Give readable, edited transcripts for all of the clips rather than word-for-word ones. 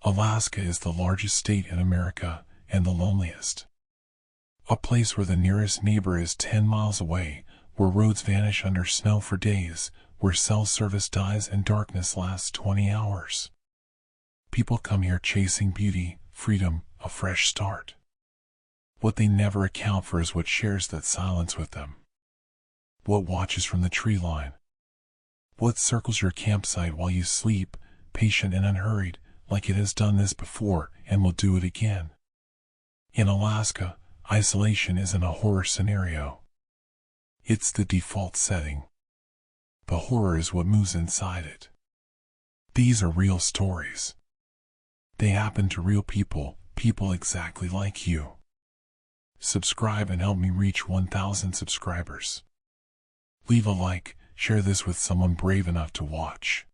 Alaska is the largest state in America and the loneliest. A place where the nearest neighbor is 10 miles away, where roads vanish under snow for days, where cell service dies and darkness lasts 20 hours. People come here chasing beauty, freedom, a fresh start. What they never account for is what shares that silence with them. What watches from the tree line. What circles your campsite while you sleep, patient and unhurried, like it has done this before and will do it again. In Alaska, isolation isn't a horror scenario. It's the default setting. The horror is what moves inside it. These are real stories. They happen to real people, people exactly like you. Subscribe and help me reach 1,000 subscribers. Leave a like, share this with someone brave enough to watch.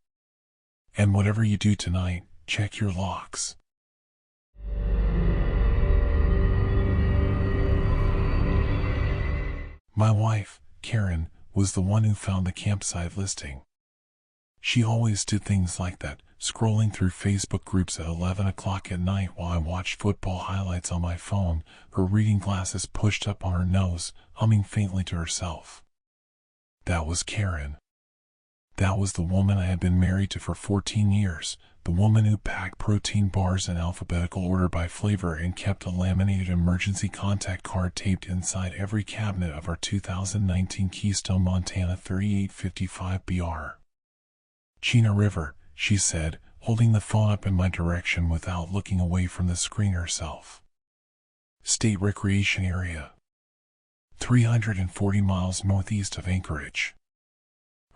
And whatever you do tonight, check your locks. My wife, Karen, was the one who found the campsite listing. She always did things like that, scrolling through Facebook groups at 11 o'clock at night while I watched football highlights on my phone, her reading glasses pushed up on her nose, humming faintly to herself. That was Karen. That was the woman I had been married to for 14 years, the woman who packed protein bars in alphabetical order by flavor and kept a laminated emergency contact card taped inside every cabinet of our 2019 Keystone Montana 3855 BR. Chena River, she said, holding the phone up in my direction without looking away from the screen herself. State Recreation Area. 340 miles northeast of Anchorage.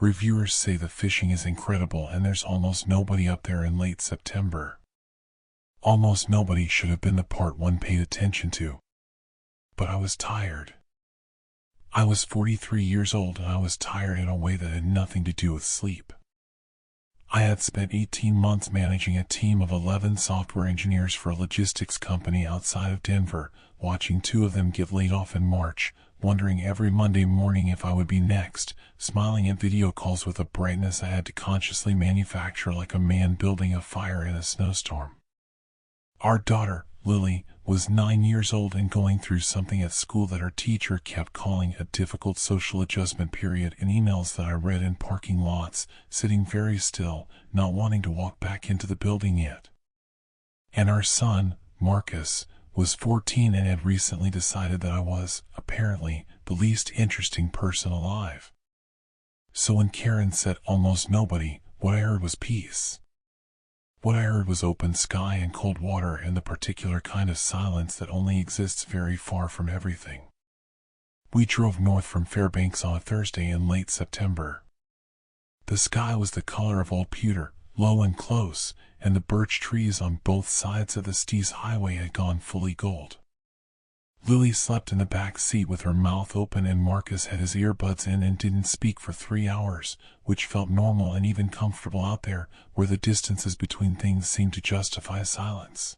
Reviewers say the fishing is incredible and there's almost nobody up there in late September. Almost nobody should have been the part one paid attention to. But I was tired. I was 43 years old and I was tired in a way that had nothing to do with sleep. I had spent 18 months managing a team of 11 software engineers for a logistics company outside of Denver, watching 2 of them get laid off in March, wondering every Monday morning if I would be next, smiling at video calls with a brightness I had to consciously manufacture like a man building a fire in a snowstorm. Our daughter, Lily, was 9 years old and going through something at school that her teacher kept calling a difficult social adjustment period in emails that I read in parking lots, sitting very still, not wanting to walk back into the building yet. And our son, Marcus, was 14 and had recently decided that I was, apparently, the least interesting person alive. So when Karen said almost nobody, what I heard was peace. What I heard was open sky and cold water and the particular kind of silence that only exists very far from everything. We drove north from Fairbanks on a Thursday in late September. The sky was the color of old pewter, low and close, and the birch trees on both sides of the Stees Highway had gone fully gold. Lily slept in the back seat with her mouth open and Marcus had his earbuds in and didn't speak for 3 hours, which felt normal and even comfortable out there, where the distances between things seemed to justify silence.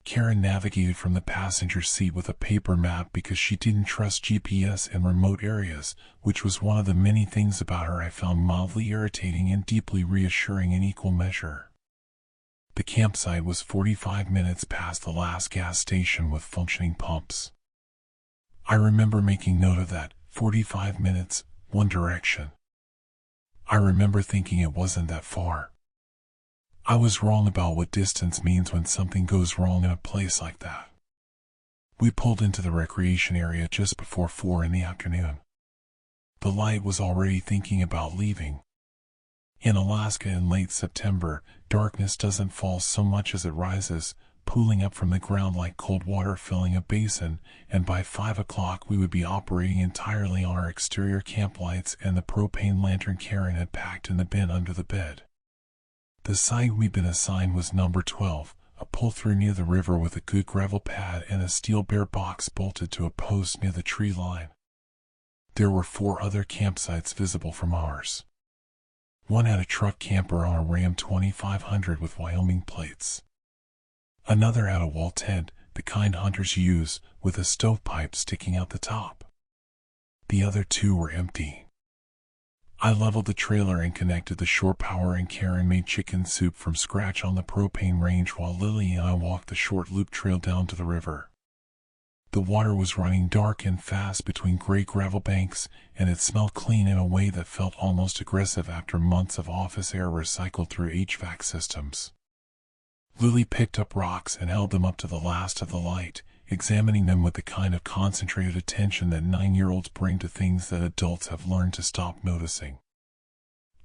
Karen navigated from the passenger seat with a paper map because she didn't trust GPS in remote areas, which was one of the many things about her I found mildly irritating and deeply reassuring in equal measure. The campsite was 45 minutes past the last gas station with functioning pumps. I remember making note of that, 45 minutes, one direction. I remember thinking it wasn't that far. I was wrong about what distance means when something goes wrong in a place like that. We pulled into the recreation area just before 4 in the afternoon. The light was already thinking about leaving. In Alaska in late September, darkness doesn't fall so much as it rises, pooling up from the ground like cold water filling a basin, and by 5 o'clock we would be operating entirely on our exterior camp lights and the propane lantern Karen had packed in the bin under the bed. The site we'd been assigned was number 12, a pull-through near the river with a good gravel pad and a steel bear box bolted to a post near the tree line. There were 4 other campsites visible from ours. One had a truck camper on a Ram 2500 with Wyoming plates. Another had a wall tent, the kind hunters use, with a stovepipe sticking out the top. The other 2 were empty. I leveled the trailer and connected the shore power, and Karen made chicken soup from scratch on the propane range while Lily and I walked the short loop trail down to the river. The water was running dark and fast between gray gravel banks, and it smelled clean in a way that felt almost aggressive after months of office air recycled through HVAC systems. Lily picked up rocks and held them up to the last of the light, examining them with the kind of concentrated attention that 9-year-olds bring to things that adults have learned to stop noticing.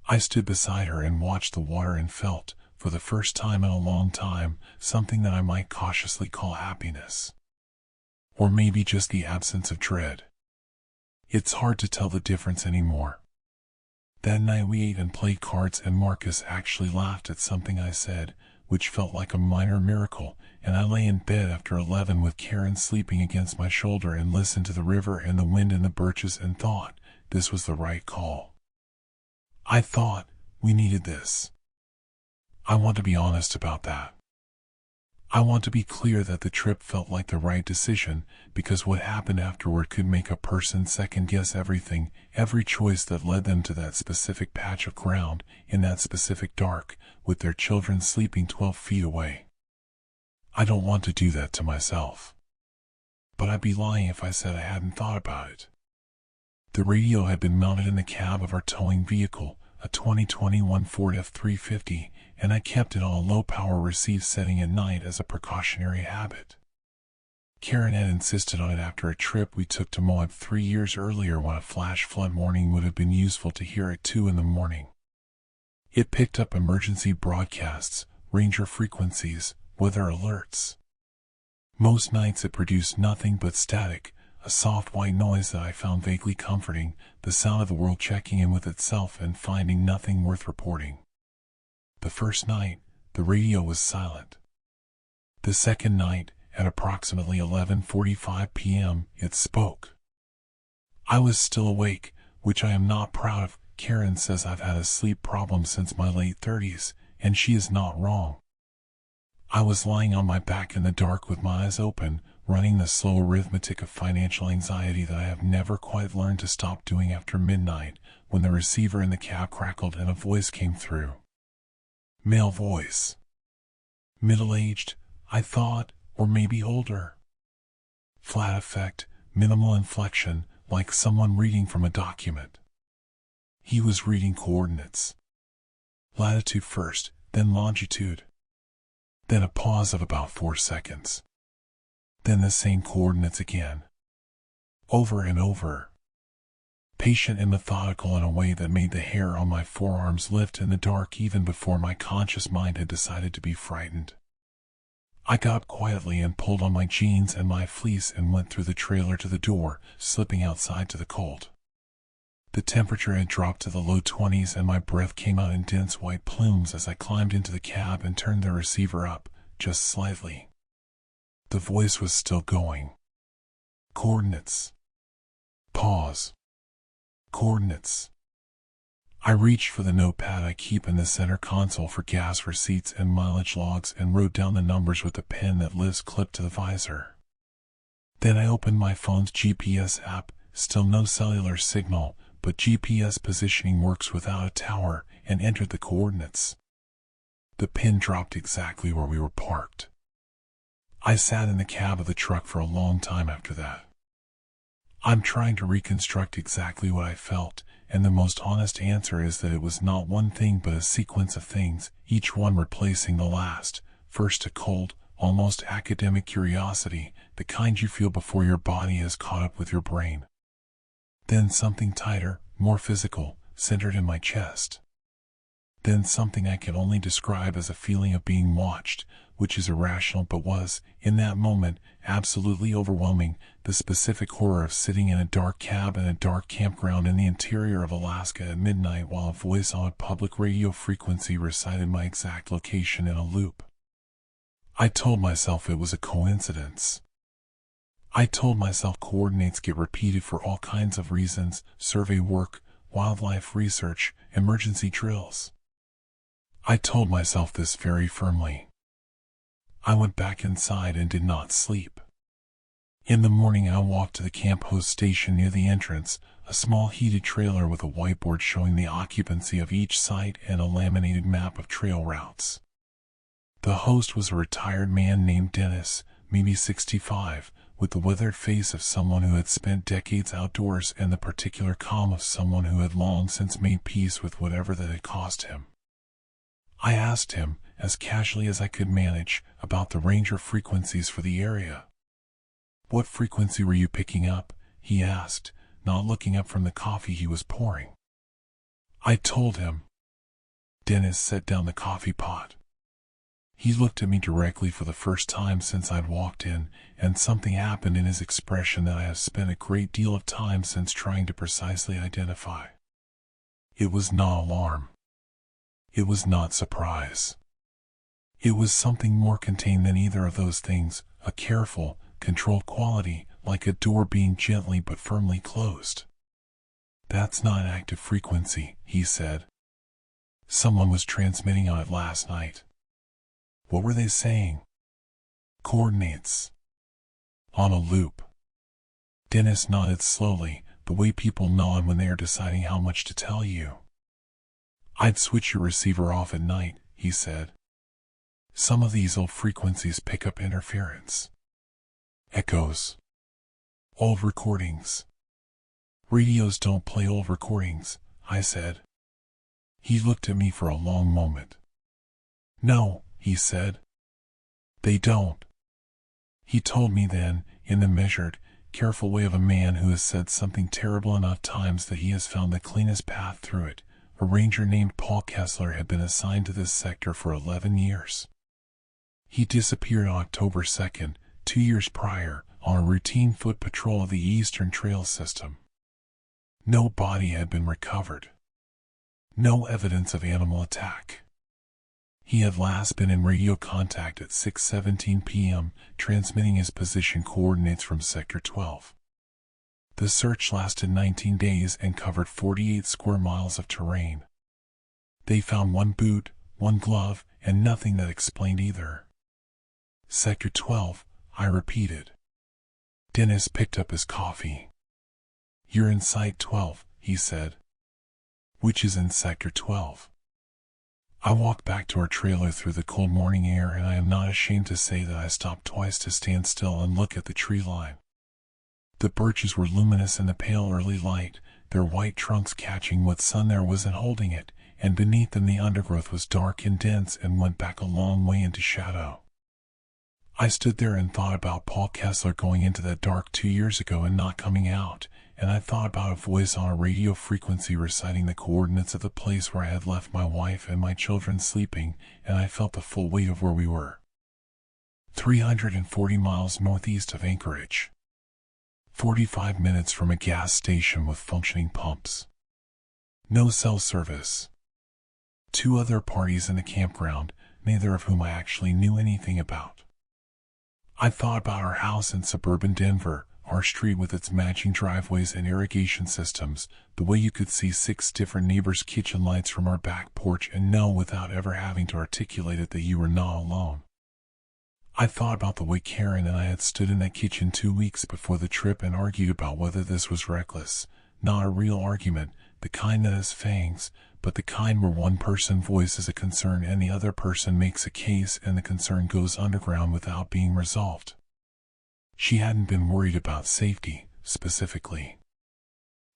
I stood beside her and watched the water and felt, for the first time in a long time, something that I might cautiously call happiness. Or maybe just the absence of dread. It's hard to tell the difference anymore. That night we ate and played cards, and Marcus actually laughed at something I said, which felt like a minor miracle, and I lay in bed after 11 with Karen sleeping against my shoulder and listened to the river and the wind in the birches and thought, this was the right call. I thought, we needed this. I want to be honest about that. I want to be clear that the trip felt like the right decision, because what happened afterward could make a person second-guess everything, every choice that led them to that specific patch of ground, in that specific dark, with their children sleeping 12 feet away. I don't want to do that to myself. But I'd be lying if I said I hadn't thought about it. The radio had been mounted in the cab of our towing vehicle, a 2021 Ford F-350, and I kept it on a low-power receive setting at night as a precautionary habit. Karen had insisted on it after a trip we took to Moab 3 years earlier, when a flash flood warning would have been useful to hear at 2 in the morning. It picked up emergency broadcasts, ranger frequencies, weather alerts. Most nights it produced nothing but static, a soft white noise that I found vaguely comforting, the sound of the world checking in with itself and finding nothing worth reporting. The first night, the radio was silent. The second night, at approximately 11:45 p.m., it spoke. I was still awake, which I am not proud of. Karen says I've had a sleep problem since my late 30s, and she is not wrong. I was lying on my back in the dark with my eyes open, running the slow arithmetic of financial anxiety that I have never quite learned to stop doing after midnight, when the receiver in the cab crackled and a voice came through. Male voice. Middle-aged, I thought, or maybe older. Flat effect, minimal inflection, like someone reading from a document. He was reading coordinates. Latitude first, then longitude. Then a pause of about 4 seconds. Then the same coordinates again. Over and over. Patient and methodical in a way that made the hair on my forearms lift in the dark even before my conscious mind had decided to be frightened. I got up quietly and pulled on my jeans and my fleece and went through the trailer to the door, slipping outside to the cold. The temperature had dropped to the low 20s and my breath came out in dense white plumes as I climbed into the cab and turned the receiver up, just slightly. The voice was still going. Coordinates. Pause. Coordinates. I reached for the notepad I keep in the center console for gas receipts and mileage logs and wrote down the numbers with the pen that lives clipped to the visor. Then I opened my phone's GPS app, still no cellular signal, but GPS positioning works without a tower, and entered the coordinates. The pin dropped exactly where we were parked. I sat in the cab of the truck for a long time after that. I'm trying to reconstruct exactly what I felt, and the most honest answer is that it was not one thing but a sequence of things, each one replacing the last. First a cold, almost academic curiosity, the kind you feel before your body has caught up with your brain. Then something tighter, more physical, centered in my chest. Then something I can only describe as a feeling of being watched, which is irrational but was, in that moment, absolutely overwhelming, the specific horror of sitting in a dark cab in a dark campground in the interior of Alaska at midnight while a voice on a public radio frequency recited my exact location in a loop. I told myself it was a coincidence. I told myself coordinates get repeated for all kinds of reasons: survey work, wildlife research, emergency drills. I told myself this very firmly. I went back inside and did not sleep. In the morning I walked to the camp host station near the entrance, a small heated trailer with a whiteboard showing the occupancy of each site and a laminated map of trail routes. The host was a retired man named Dennis, maybe 65, with the withered face of someone who had spent decades outdoors and the particular calm of someone who had long since made peace with whatever that had cost him. I asked him, as casually as I could manage, about the ranger frequencies for the area. "What frequency were you picking up?" he asked, not looking up from the coffee he was pouring. I told him. Dennis set down the coffee pot. He looked at me directly for the first time since I'd walked in, and something happened in his expression that I have spent a great deal of time since trying to precisely identify. It was not alarm. It was not surprise. It was something more contained than either of those things, a careful, controlled quality, like a door being gently but firmly closed. "That's not an active frequency," he said. "Someone was transmitting on it last night." "What were they saying?" "Coordinates. On a loop." Dennis nodded slowly, the way people nod when they are deciding how much to tell you. "I'd switch your receiver off at night," he said. "Some of these old frequencies pick up interference. Echoes. Old recordings." "Radios don't play old recordings," I said. He looked at me for a long moment. "No," he said. "They don't." He told me then, in the measured, careful way of a man who has said something terrible enough times that he has found the cleanest path through it. A ranger named Paul Kessler had been assigned to this sector for 11 years. He disappeared on October 2nd, 2 years prior, on a routine foot patrol of the Eastern Trail System. No body had been recovered. No evidence of animal attack. He had last been in radio contact at 6:17 p.m., transmitting his position coordinates from Sector 12. The search lasted 19 days and covered 48 square miles of terrain. They found one boot, one glove, and nothing that explained either. "Sector 12, I repeated. Dennis picked up his coffee. "You're in Site 12, he said. "Which is in Sector 12. I walked back to our trailer through the cold morning air, and I am not ashamed to say that I stopped twice to stand still and look at the tree line. The birches were luminous in the pale early light, their white trunks catching what sun there was and holding it, and beneath them the undergrowth was dark and dense and went back a long way into shadow. I stood there and thought about Paul Kessler going into that dark 2 years ago and not coming out, and I thought about a voice on a radio frequency reciting the coordinates of the place where I had left my wife and my children sleeping, and I felt the full weight of where we were. 340 miles northeast of Anchorage. 45 minutes from a gas station with functioning pumps. No cell service. 2 other parties in the campground, neither of whom I actually knew anything about. I thought about our house in suburban Denver, our street with its matching driveways and irrigation systems, the way you could see 6 different neighbors' kitchen lights from our back porch and know without ever having to articulate it that you were not alone. I thought about the way Karen and I had stood in that kitchen 2 weeks before the trip and argued about whether this was reckless, not a real argument, the kind that has fangs, but the kind where one person voices a concern and the other person makes a case and the concern goes underground without being resolved. She hadn't been worried about safety, specifically.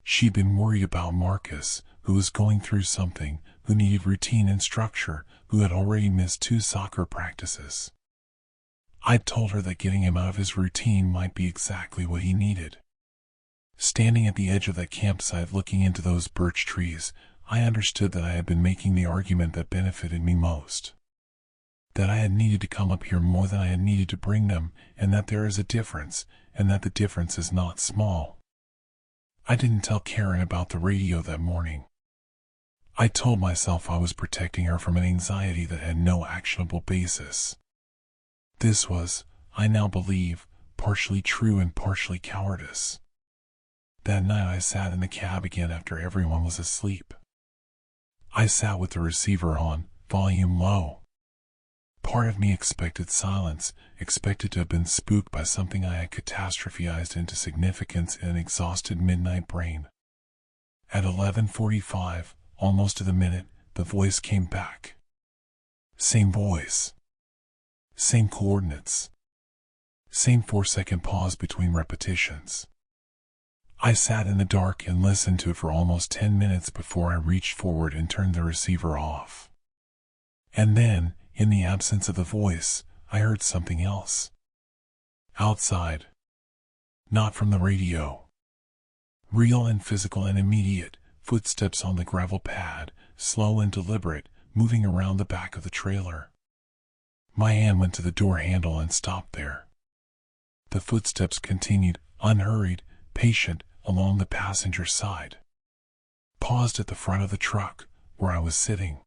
She'd been worried about Marcus, who was going through something, who needed routine and structure, who had already missed 2 soccer practices. I'd told her that getting him out of his routine might be exactly what he needed. Standing at the edge of that campsite looking into those birch trees, I understood that I had been making the argument that benefited me most. That I had needed to come up here more than I had needed to bring them, and that there is a difference, and that the difference is not small. I didn't tell Karen about the radio that morning. I told myself I was protecting her from an anxiety that had no actionable basis. This was, I now believe, partially true and partially cowardice. That night I sat in the cab again after everyone was asleep. I sat with the receiver on, volume low. Part of me expected silence, expected to have been spooked by something I had catastrophized into significance in an exhausted midnight brain. At 11:45, almost to the minute, the voice came back. Same voice. Same coordinates. Same 4-second pause between repetitions. I sat in the dark and listened to it for almost 10 minutes before I reached forward and turned the receiver off. And then, in the absence of the voice, I heard something else. Outside. Not from the radio. Real and physical and immediate, footsteps on the gravel pad, slow and deliberate, moving around the back of the trailer. My hand went to the door handle and stopped there. The footsteps continued, unhurried, patient, along the passenger side. Paused at the front of the truck, where I was sitting.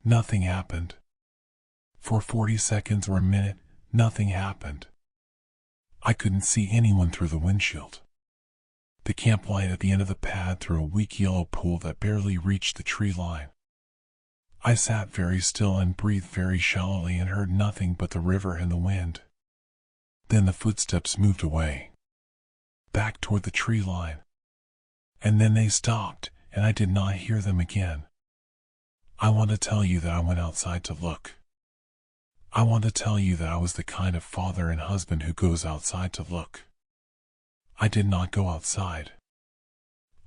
Nothing happened. For 40 seconds or a minute, nothing happened. I couldn't see anyone through the windshield. The camp light at the end of the pad threw a weak yellow pool that barely reached the tree line. I sat very still and breathed very shallowly and heard nothing but the river and the wind. Then the footsteps moved away, back toward the tree line. And then they stopped, and I did not hear them again. I want to tell you that I went outside to look. I want to tell you that I was the kind of father and husband who goes outside to look. I did not go outside.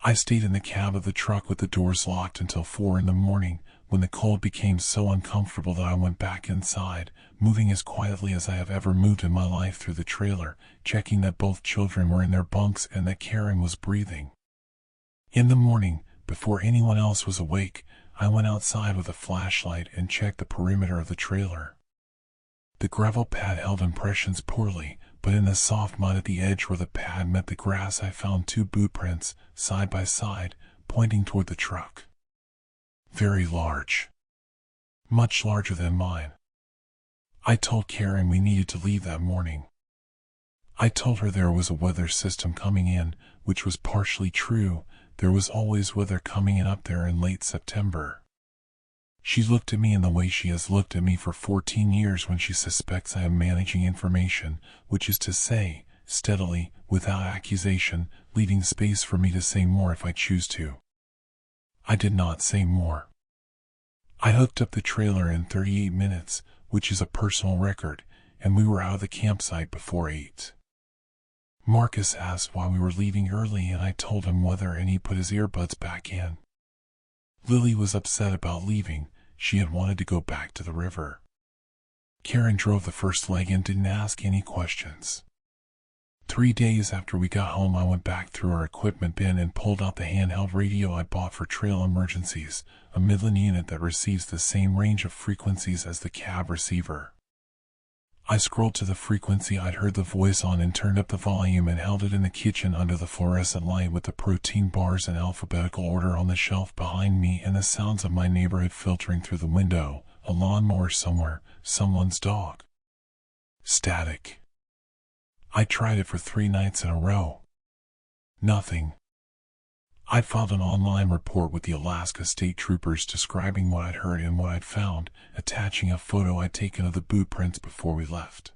I stayed in the cab of the truck with the doors locked until 4 in the morning, when the cold became so uncomfortable that I went back inside, moving as quietly as I have ever moved in my life through the trailer, checking that both children were in their bunks and that Karen was breathing. In the morning, before anyone else was awake, I went outside with a flashlight and checked the perimeter of the trailer. The gravel pad held impressions poorly, but in the soft mud at the edge where the pad met the grass I found 2 boot prints, side by side, pointing toward the truck. Very large. Much larger than mine. I told Karen we needed to leave that morning. I told her there was a weather system coming in, which was partially true. There was always weather coming in up there in late September. She looked at me in the way she has looked at me for 14 years when she suspects I am managing information, which is to say, steadily, without accusation, leaving space for me to say more if I choose to. I did not say more. I hooked up the trailer in 38 minutes, which is a personal record, and we were out of the campsite before 8. Marcus asked why we were leaving early and I told him whether, and he put his earbuds back in. Lily was upset about leaving. She had wanted to go back to the river. Karen drove the first leg and didn't ask any questions. 3 days after we got home, I went back through our equipment bin and pulled out the handheld radio I bought for trail emergencies, a Midland unit that receives the same range of frequencies as the cab receiver. I scrolled to the frequency I'd heard the voice on and turned up the volume and held it in the kitchen under the fluorescent light with the protein bars in alphabetical order on the shelf behind me and the sounds of my neighborhood filtering through the window, a lawnmower somewhere, someone's dog. Static. I tried it for 3 nights in a row. Nothing. I filed an online report with the Alaska State Troopers describing what I'd heard and what I'd found, attaching a photo I'd taken of the boot prints before we left.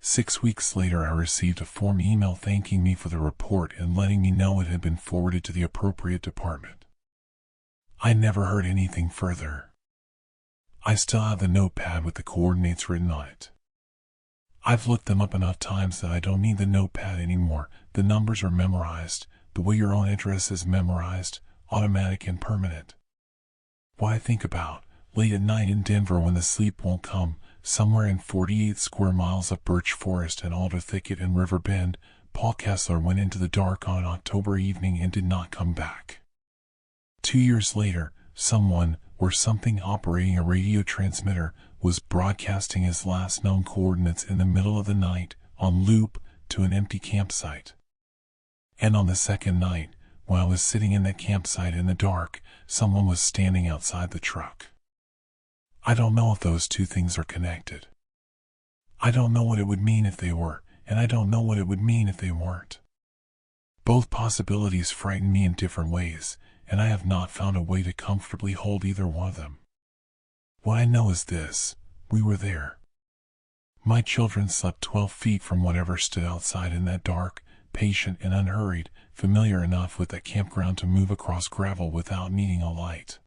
6 weeks later, I received a form email thanking me for the report and letting me know it had been forwarded to the appropriate department. I never heard anything further. I still have the notepad with the coordinates written on it. I've looked them up enough times that I don't need the notepad anymore. The numbers are memorized, the way your own address is memorized, automatic and permanent. Why think about, late at night in Denver when the sleep won't come, somewhere in 48 square miles of birch forest and alder thicket and river bend, Paul Kessler went into the dark on an October evening and did not come back. 2 years later, someone, or something operating a radio transmitter, was broadcasting his last known coordinates in the middle of the night, on loop, to an empty campsite. And on the second night, when I was sitting in that campsite in the dark, someone was standing outside the truck. I don't know if those 2 things are connected. I don't know what it would mean if they were, and I don't know what it would mean if they weren't. Both possibilities frighten me in different ways, and I have not found a way to comfortably hold either one of them. What I know is this: We were there. My children slept 12 feet from whatever stood outside in that dark, patient and unhurried, familiar enough with that campground to move across gravel without needing a light.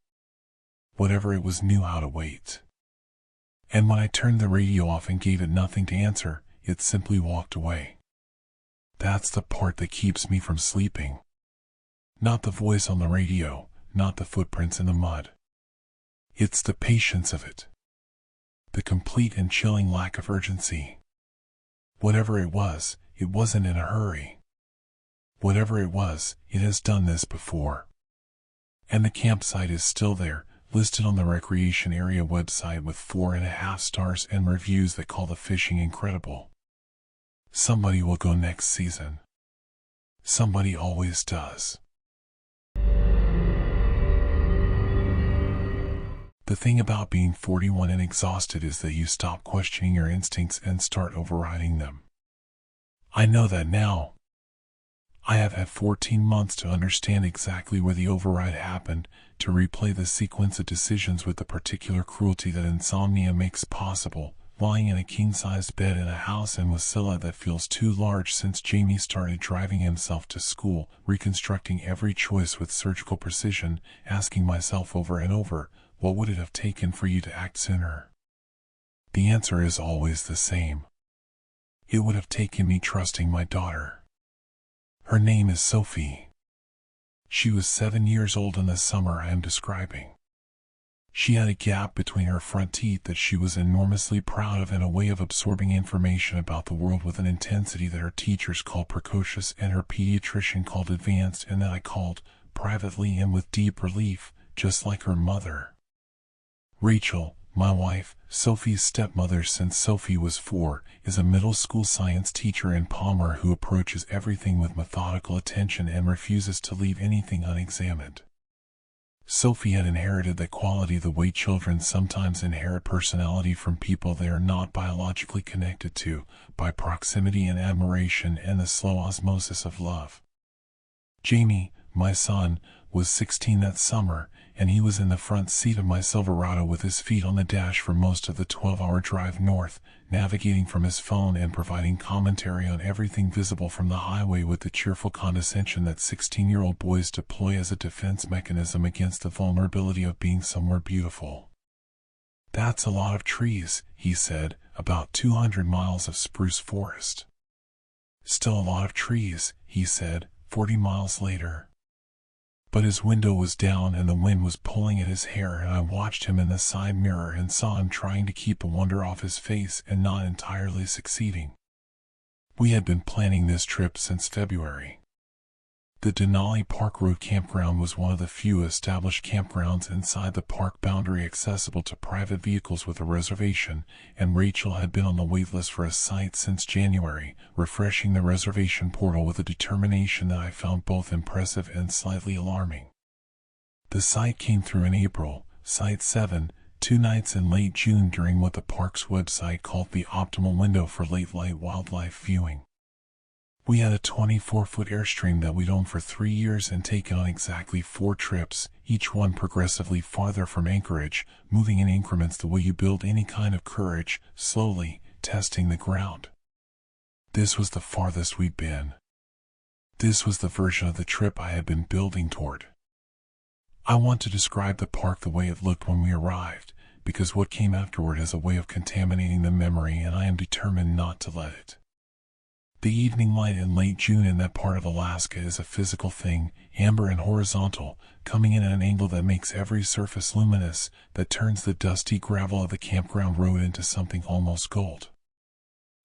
Whatever it was knew how to wait. And when I turned the radio off and gave it nothing to answer, it simply walked away. That's the part that keeps me from sleeping. Not the voice on the radio, not the footprints in the mud. It's the patience of it. The complete and chilling lack of urgency. Whatever it was, it wasn't in a hurry. Whatever it was, it has done this before. And the campsite is still there, listed on the recreation area website with 4.5 stars and reviews that call the fishing incredible. Somebody will go next season. Somebody always does. The thing about being 41 and exhausted is that you stop questioning your instincts and start overriding them. I know that now. I have had 14 months to understand exactly where the override happened, to replay the sequence of decisions with the particular cruelty that insomnia makes possible, lying in a king-sized bed in a house in Wasilla that feels too large since Jamie started driving himself to school, reconstructing every choice with surgical precision, asking myself over and over, what would it have taken for you to act sooner? The answer is always the same. It would have taken me trusting my daughter. Her name is Sophie. She was 7 years old in the summer I am describing. She had a gap between her front teeth that she was enormously proud of and a way of absorbing information about the world with an intensity that her teachers called precocious and her pediatrician called advanced and that I called, privately and with deep relief, just like her mother. Rachel, my wife, Sophie's stepmother since Sophie was 4, is a middle school science teacher in Palmer who approaches everything with methodical attention and refuses to leave anything unexamined. Sophie had inherited that quality the way children sometimes inherit personality from people they are not biologically connected to, by proximity and admiration and the slow osmosis of love. Jamie, my son, was 16 that summer, and he was in the front seat of my Silverado with his feet on the dash for most of the 12-hour drive north, navigating from his phone and providing commentary on everything visible from the highway with the cheerful condescension that 16-year-old boys deploy as a defense mechanism against the vulnerability of being somewhere beautiful. That's a lot of trees, he said, about 200 miles of spruce forest. Still a lot of trees, he said, 40 miles later. But his window was down and the wind was pulling at his hair, and I watched him in the side mirror and saw him trying to keep the wonder off his face and not entirely succeeding. We had been planning this trip since February. The Denali Park Road campground was one of the few established campgrounds inside the park boundary accessible to private vehicles with a reservation, and Rachel had been on the wait list for a site since January, refreshing the reservation portal with a determination that I found both impressive and slightly alarming. The site came through in April, Site 7, 2 nights in late June during what the park's website called the optimal window for late-light wildlife viewing. We had a 24-foot Airstream that we'd owned for 3 years and taken on exactly 4 trips, each one progressively farther from Anchorage, moving in increments the way you build any kind of courage, slowly, testing the ground. This was the farthest we'd been. This was the version of the trip I had been building toward. I want to describe the park the way it looked when we arrived, because what came afterward has a way of contaminating the memory and I am determined not to let it. The evening light in late June in that part of Alaska is a physical thing, amber and horizontal, coming in at an angle that makes every surface luminous, that turns the dusty gravel of the campground road into something almost gold.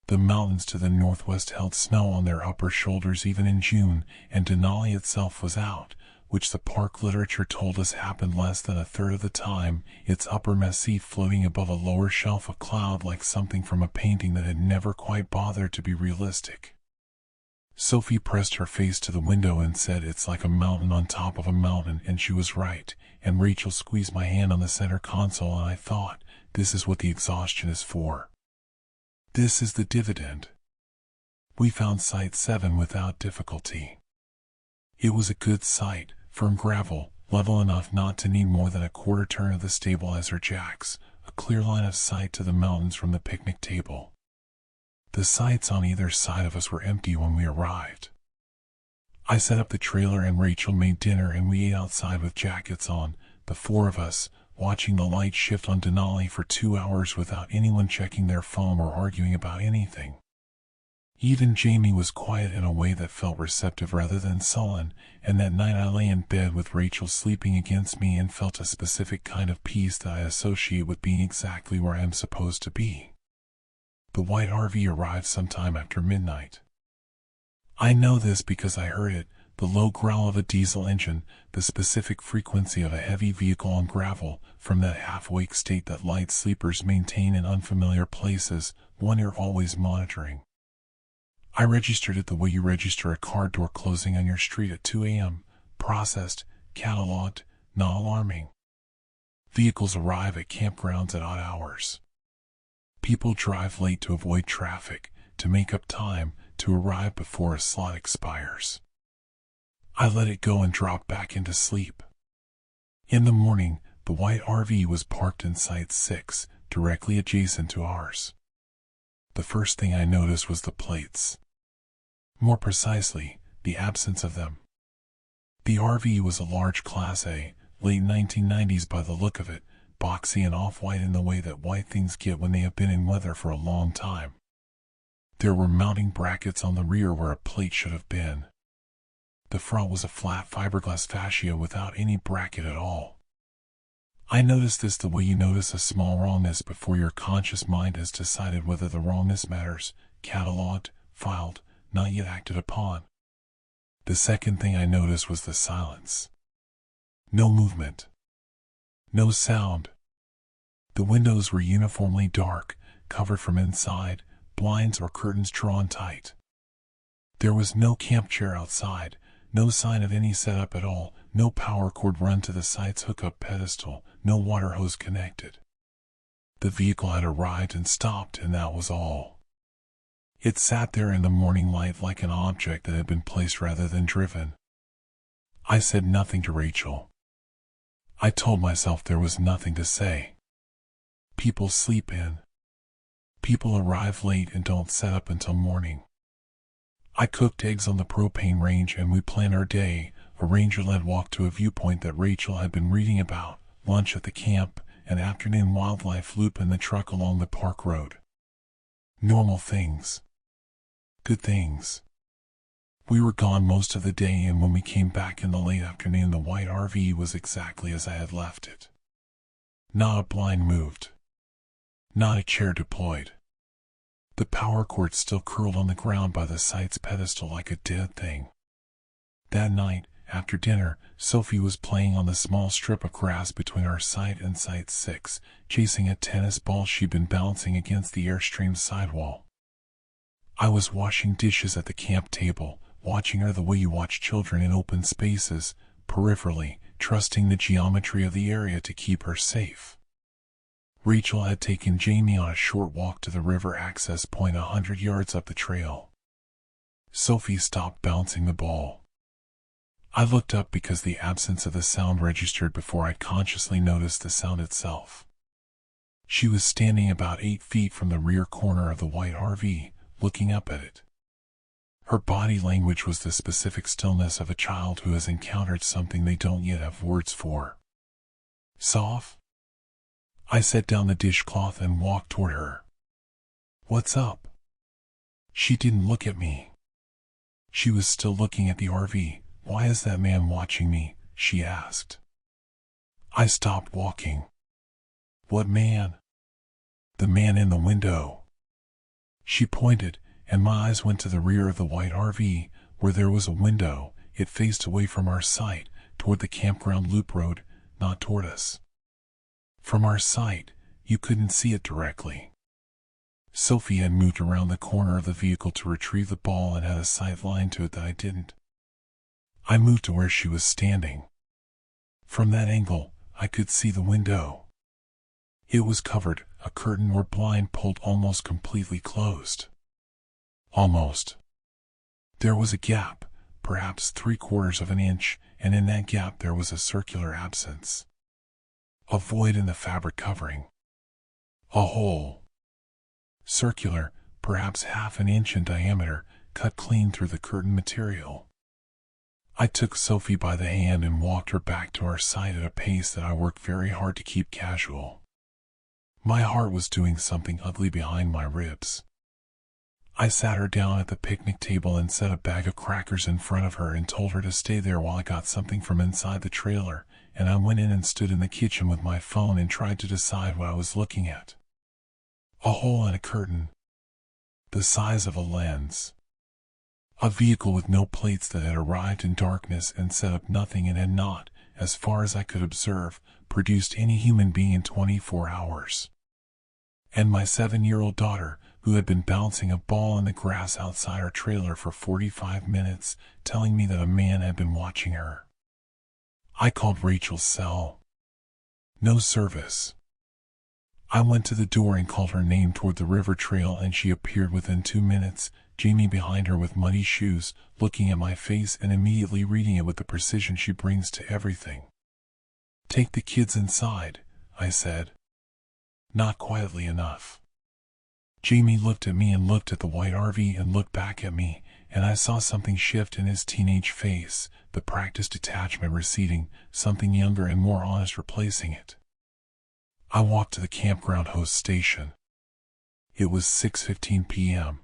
The mountains to the northwest held snow on their upper shoulders even in June, and Denali itself was out, which the park literature told us happened less than a third of the time, its upper massif floating above a lower shelf of cloud like something from a painting that had never quite bothered to be realistic. Sophie pressed her face to the window and said it's like a mountain on top of a mountain, and she was right, and Rachel squeezed my hand on the center console and I thought, this is what the exhaustion is for. This is the dividend. We found Site 7 without difficulty. It was a good site, firm gravel, level enough not to need more than a quarter turn of the stabilizer jacks, a clear line of sight to the mountains from the picnic table. The sites on either side of us were empty when we arrived. I set up the trailer and Rachel made dinner and we ate outside with jackets on, the four of us, watching the light shift on Denali for 2 hours without anyone checking their phone or arguing about anything. Even Jamie was quiet in a way that felt receptive rather than sullen, and that night I lay in bed with Rachel sleeping against me and felt a specific kind of peace that I associate with being exactly where I am supposed to be. The white RV arrived sometime after midnight. I know this because I heard it, the low growl of a diesel engine, the specific frequency of a heavy vehicle on gravel, from that half-awake state that light sleepers maintain in unfamiliar places, one you're always monitoring. I registered it the way you register a car door closing on your street at 2 a.m., processed, cataloged, not alarming. Vehicles arrive at campgrounds at odd hours. People drive late to avoid traffic, to make up time, to arrive before a slot expires. I let it go and dropped back into sleep. In the morning, the white RV was parked in Site 6, directly adjacent to ours. The first thing I noticed was the plates. More precisely, the absence of them. The RV was a large Class A, late 1990s by the look of it, boxy and off-white in the way that white things get when they have been in weather for a long time. There were mounting brackets on the rear where a plate should have been. The front was a flat fiberglass fascia without any bracket at all. I noticed this the way you notice a small wrongness before your conscious mind has decided whether the wrongness matters, cataloged, filed, not yet acted upon. The second thing I noticed was the silence. No movement. No sound. The windows were uniformly dark, covered from inside, blinds or curtains drawn tight. There was no camp chair outside, no sign of any setup at all, no power cord run to the site's hookup pedestal, no water hose connected. The vehicle had arrived and stopped, and that was all. It sat there in the morning light like an object that had been placed rather than driven. I said nothing to Rachel. I told myself there was nothing to say. People sleep in. People arrive late and don't set up until morning. I cooked eggs on the propane range and we planned our day, a ranger-led walk to a viewpoint that Rachel had been reading about, lunch at the camp, an afternoon wildlife loop in the truck along the park road. Normal things. Good things. We were gone most of the day, and when we came back in the late afternoon the white RV was exactly as I had left it. Not a blind moved. Not a chair deployed. The power cord still curled on the ground by the site's pedestal like a dead thing. That night, after dinner, Sophie was playing on the small strip of grass between our site and Site 6, chasing a tennis ball she'd been bouncing against the Airstream sidewall. I was washing dishes at the camp table, watching her the way you watch children in open spaces, peripherally, trusting the geometry of the area to keep her safe. Rachel had taken Jamie on a short walk to the river access point 100 yards up the trail. Sophie stopped bouncing the ball. I looked up because the absence of the sound registered before I'd consciously noticed the sound itself. She was standing about 8 feet from the rear corner of the white RV, looking up at it. Her body language was the specific stillness of a child who has encountered something they don't yet have words for. Soft? I set down the dishcloth and walked toward her. What's up? She didn't look at me. She was still looking at the RV. Why is that man watching me? She asked. I stopped walking. What man? The man in the window. She pointed, and my eyes went to the rear of the white RV, where there was a window. It faced away from our site, toward the campground loop road, not toward us. From our site, you couldn't see it directly. Sophie had moved around the corner of the vehicle to retrieve the ball and had a sight line to it that I didn't. I moved to where she was standing. From that angle, I could see the window. It was covered, a curtain or blind pulled almost completely closed. Almost. There was a gap, perhaps 3/4 of an inch, and in that gap there was a circular absence. A void in the fabric covering. A hole. Circular, perhaps half an inch in diameter, cut clean through the curtain material. I took Sophie by the hand and walked her back to our side at a pace that I worked very hard to keep casual. My heart was doing something ugly behind my ribs. I sat her down at the picnic table and set a bag of crackers in front of her and told her to stay there while I got something from inside the trailer, and I went in and stood in the kitchen with my phone and tried to decide what I was looking at. A hole in a curtain. The size of a lens. A vehicle with no plates that had arrived in darkness and set up nothing and had not, as far as I could observe, produced any human being in 24 hours. And my 7-year-old daughter, who had been bouncing a ball in the grass outside our trailer for 45 minutes, telling me that a man had been watching her. I called Rachel's cell. No service. I went to the door and called her name toward the river trail, and she appeared within 2 minutes, Jamie behind her with muddy shoes, looking at my face and immediately reading it with the precision she brings to everything. "Take the kids inside," I said. Not quietly enough. Jamie looked at me and looked at the white RV and looked back at me, and I saw something shift in his teenage face, the practiced detachment receding, something younger and more honest replacing it. I walked to the campground host station. It was 6:15 p.m.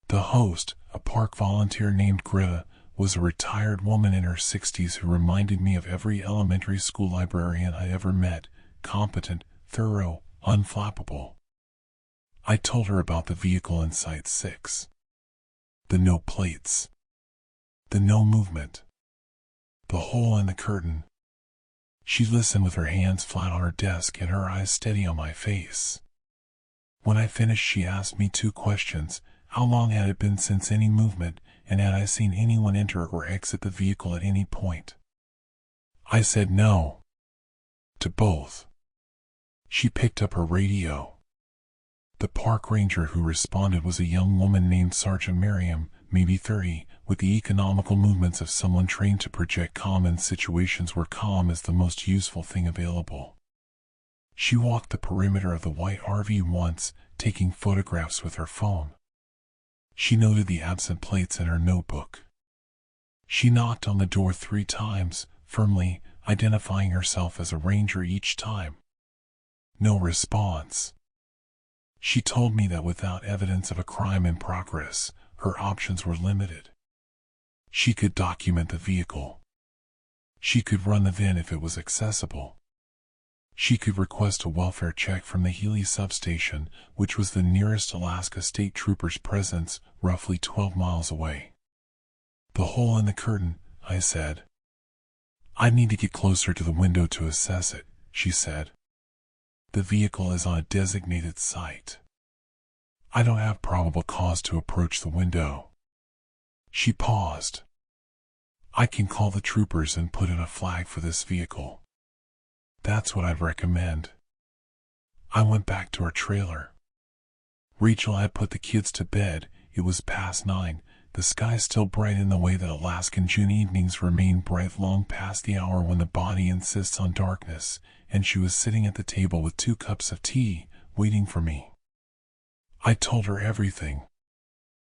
The host, a park volunteer named Greta, was a retired woman in her 60s who reminded me of every elementary school librarian I ever met, competent, thorough, unflappable. I told her about the vehicle in Site 6. The no plates. The no movement. The hole in the curtain. She listened with her hands flat on her desk and her eyes steady on my face. When I finished, she asked me 2 questions. How long had it been since any movement, and had I seen anyone enter or exit the vehicle at any point? I said no. To both. She picked up her radio. The park ranger who responded was a young woman named Sergeant Miriam, maybe 30, with the economical movements of someone trained to project calm in situations where calm is the most useful thing available. She walked the perimeter of the white RV once, taking photographs with her phone. She noted the absent plates in her notebook. She knocked on the door 3 times, firmly, identifying herself as a ranger each time. No response. She told me that without evidence of a crime in progress, her options were limited. She could document the vehicle. She could run the VIN if it was accessible. She could request a welfare check from the Healy substation, which was the nearest Alaska State Troopers' presence, roughly 12 miles away. The hole in the curtain, I said. I need to get closer to the window to assess it, she said. The vehicle is on a designated site. I don't have probable cause to approach the window. She paused. I can call the troopers and put in a flag for this vehicle. That's what I'd recommend. I went back to our trailer. Rachel had put the kids to bed. It was past 9, the sky still bright in the way that Alaskan June evenings remain bright long past the hour when the body insists on darkness, and she was sitting at the table with 2 cups of tea, waiting for me. I told her everything.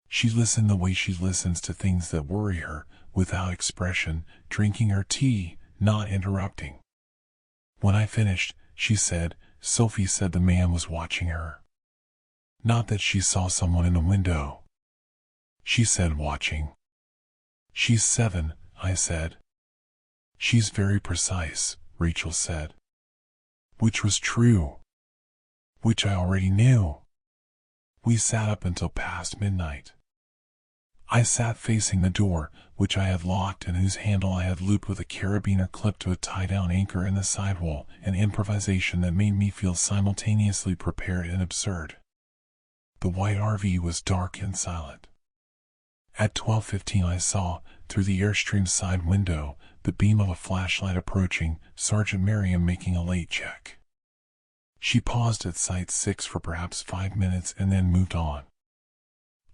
She listened the way she listens to things that worry her, without expression, drinking her tea, not interrupting. When I finished, she said, Sophie said the man was watching her. Not that she saw someone in the window. She said watching. She's 7, I said. She's very precise, Rachel said. Which was true. Which I already knew. We sat up until past midnight. I sat facing the door, which I had locked and whose handle I had looped with a carabiner clipped to a tie-down anchor in the sidewall, an improvisation that made me feel simultaneously prepared and absurd. The white RV was dark and silent. At 12:15 I saw, through the Airstream side window, the beam of a flashlight approaching, Sergeant Miriam making a late check. She paused at Site 6 for perhaps 5 minutes and then moved on.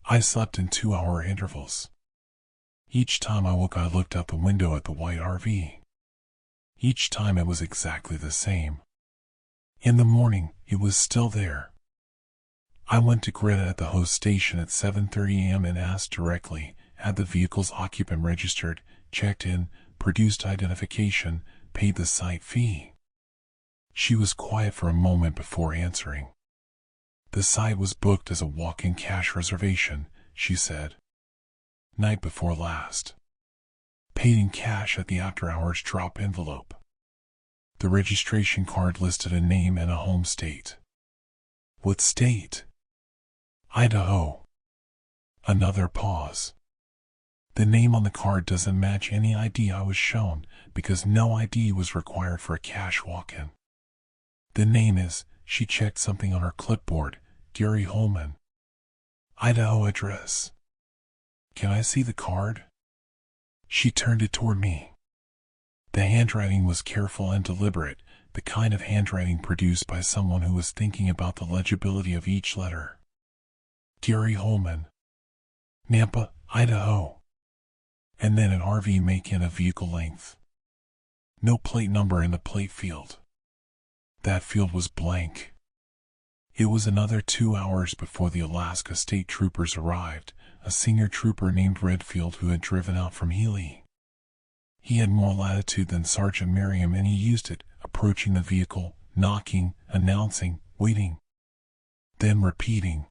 I slept in 2-hour intervals. Each time I woke I looked out the window at the white RV. Each time it was exactly the same. In the morning, It was still there. I went to Greta at the host station at 7:30 a.m. and asked directly, had the vehicle's occupant registered, checked in, produced identification, paid the site fee. She was quiet for a moment before answering. The site was booked as a walk-in cash reservation, she said. Night before last. Paid in cash at the after-hours drop envelope. The registration card listed a name and a home state. What state? Idaho. Another pause. The name on the card doesn't match any ID I was shown because no ID was required for a cash walk-in. The name is, she checked something on her clipboard, Gary Holman. Idaho address. Can I see the card? She turned it toward me. The handwriting was careful and deliberate, the kind of handwriting produced by someone who was thinking about the legibility of each letter. Gary Holman. Nampa, Idaho. And then an RV make in a vehicle length. No plate number in the plate field. That field was blank. It was another 2 hours before the Alaska State Troopers arrived, a senior trooper named Redfield who had driven out from Healy. He had more latitude than Sergeant Merriam and he used it, approaching the vehicle, knocking, announcing, waiting. Then repeating.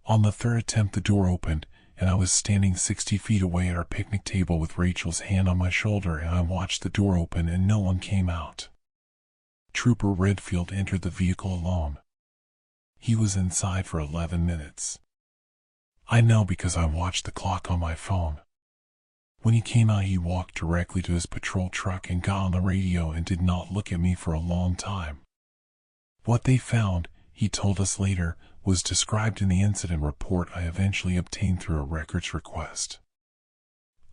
On the third attempt the door opened, and I was standing 60 feet away at our picnic table with Rachel's hand on my shoulder and I watched the door open and no one came out. Trooper Redfield entered the vehicle alone. He was inside for 11 minutes. I know because I watched the clock on my phone. When he came out he walked directly to his patrol truck and got on the radio and did not look at me for a long time. What they found, he told us later, was described in the incident report I eventually obtained through a records request.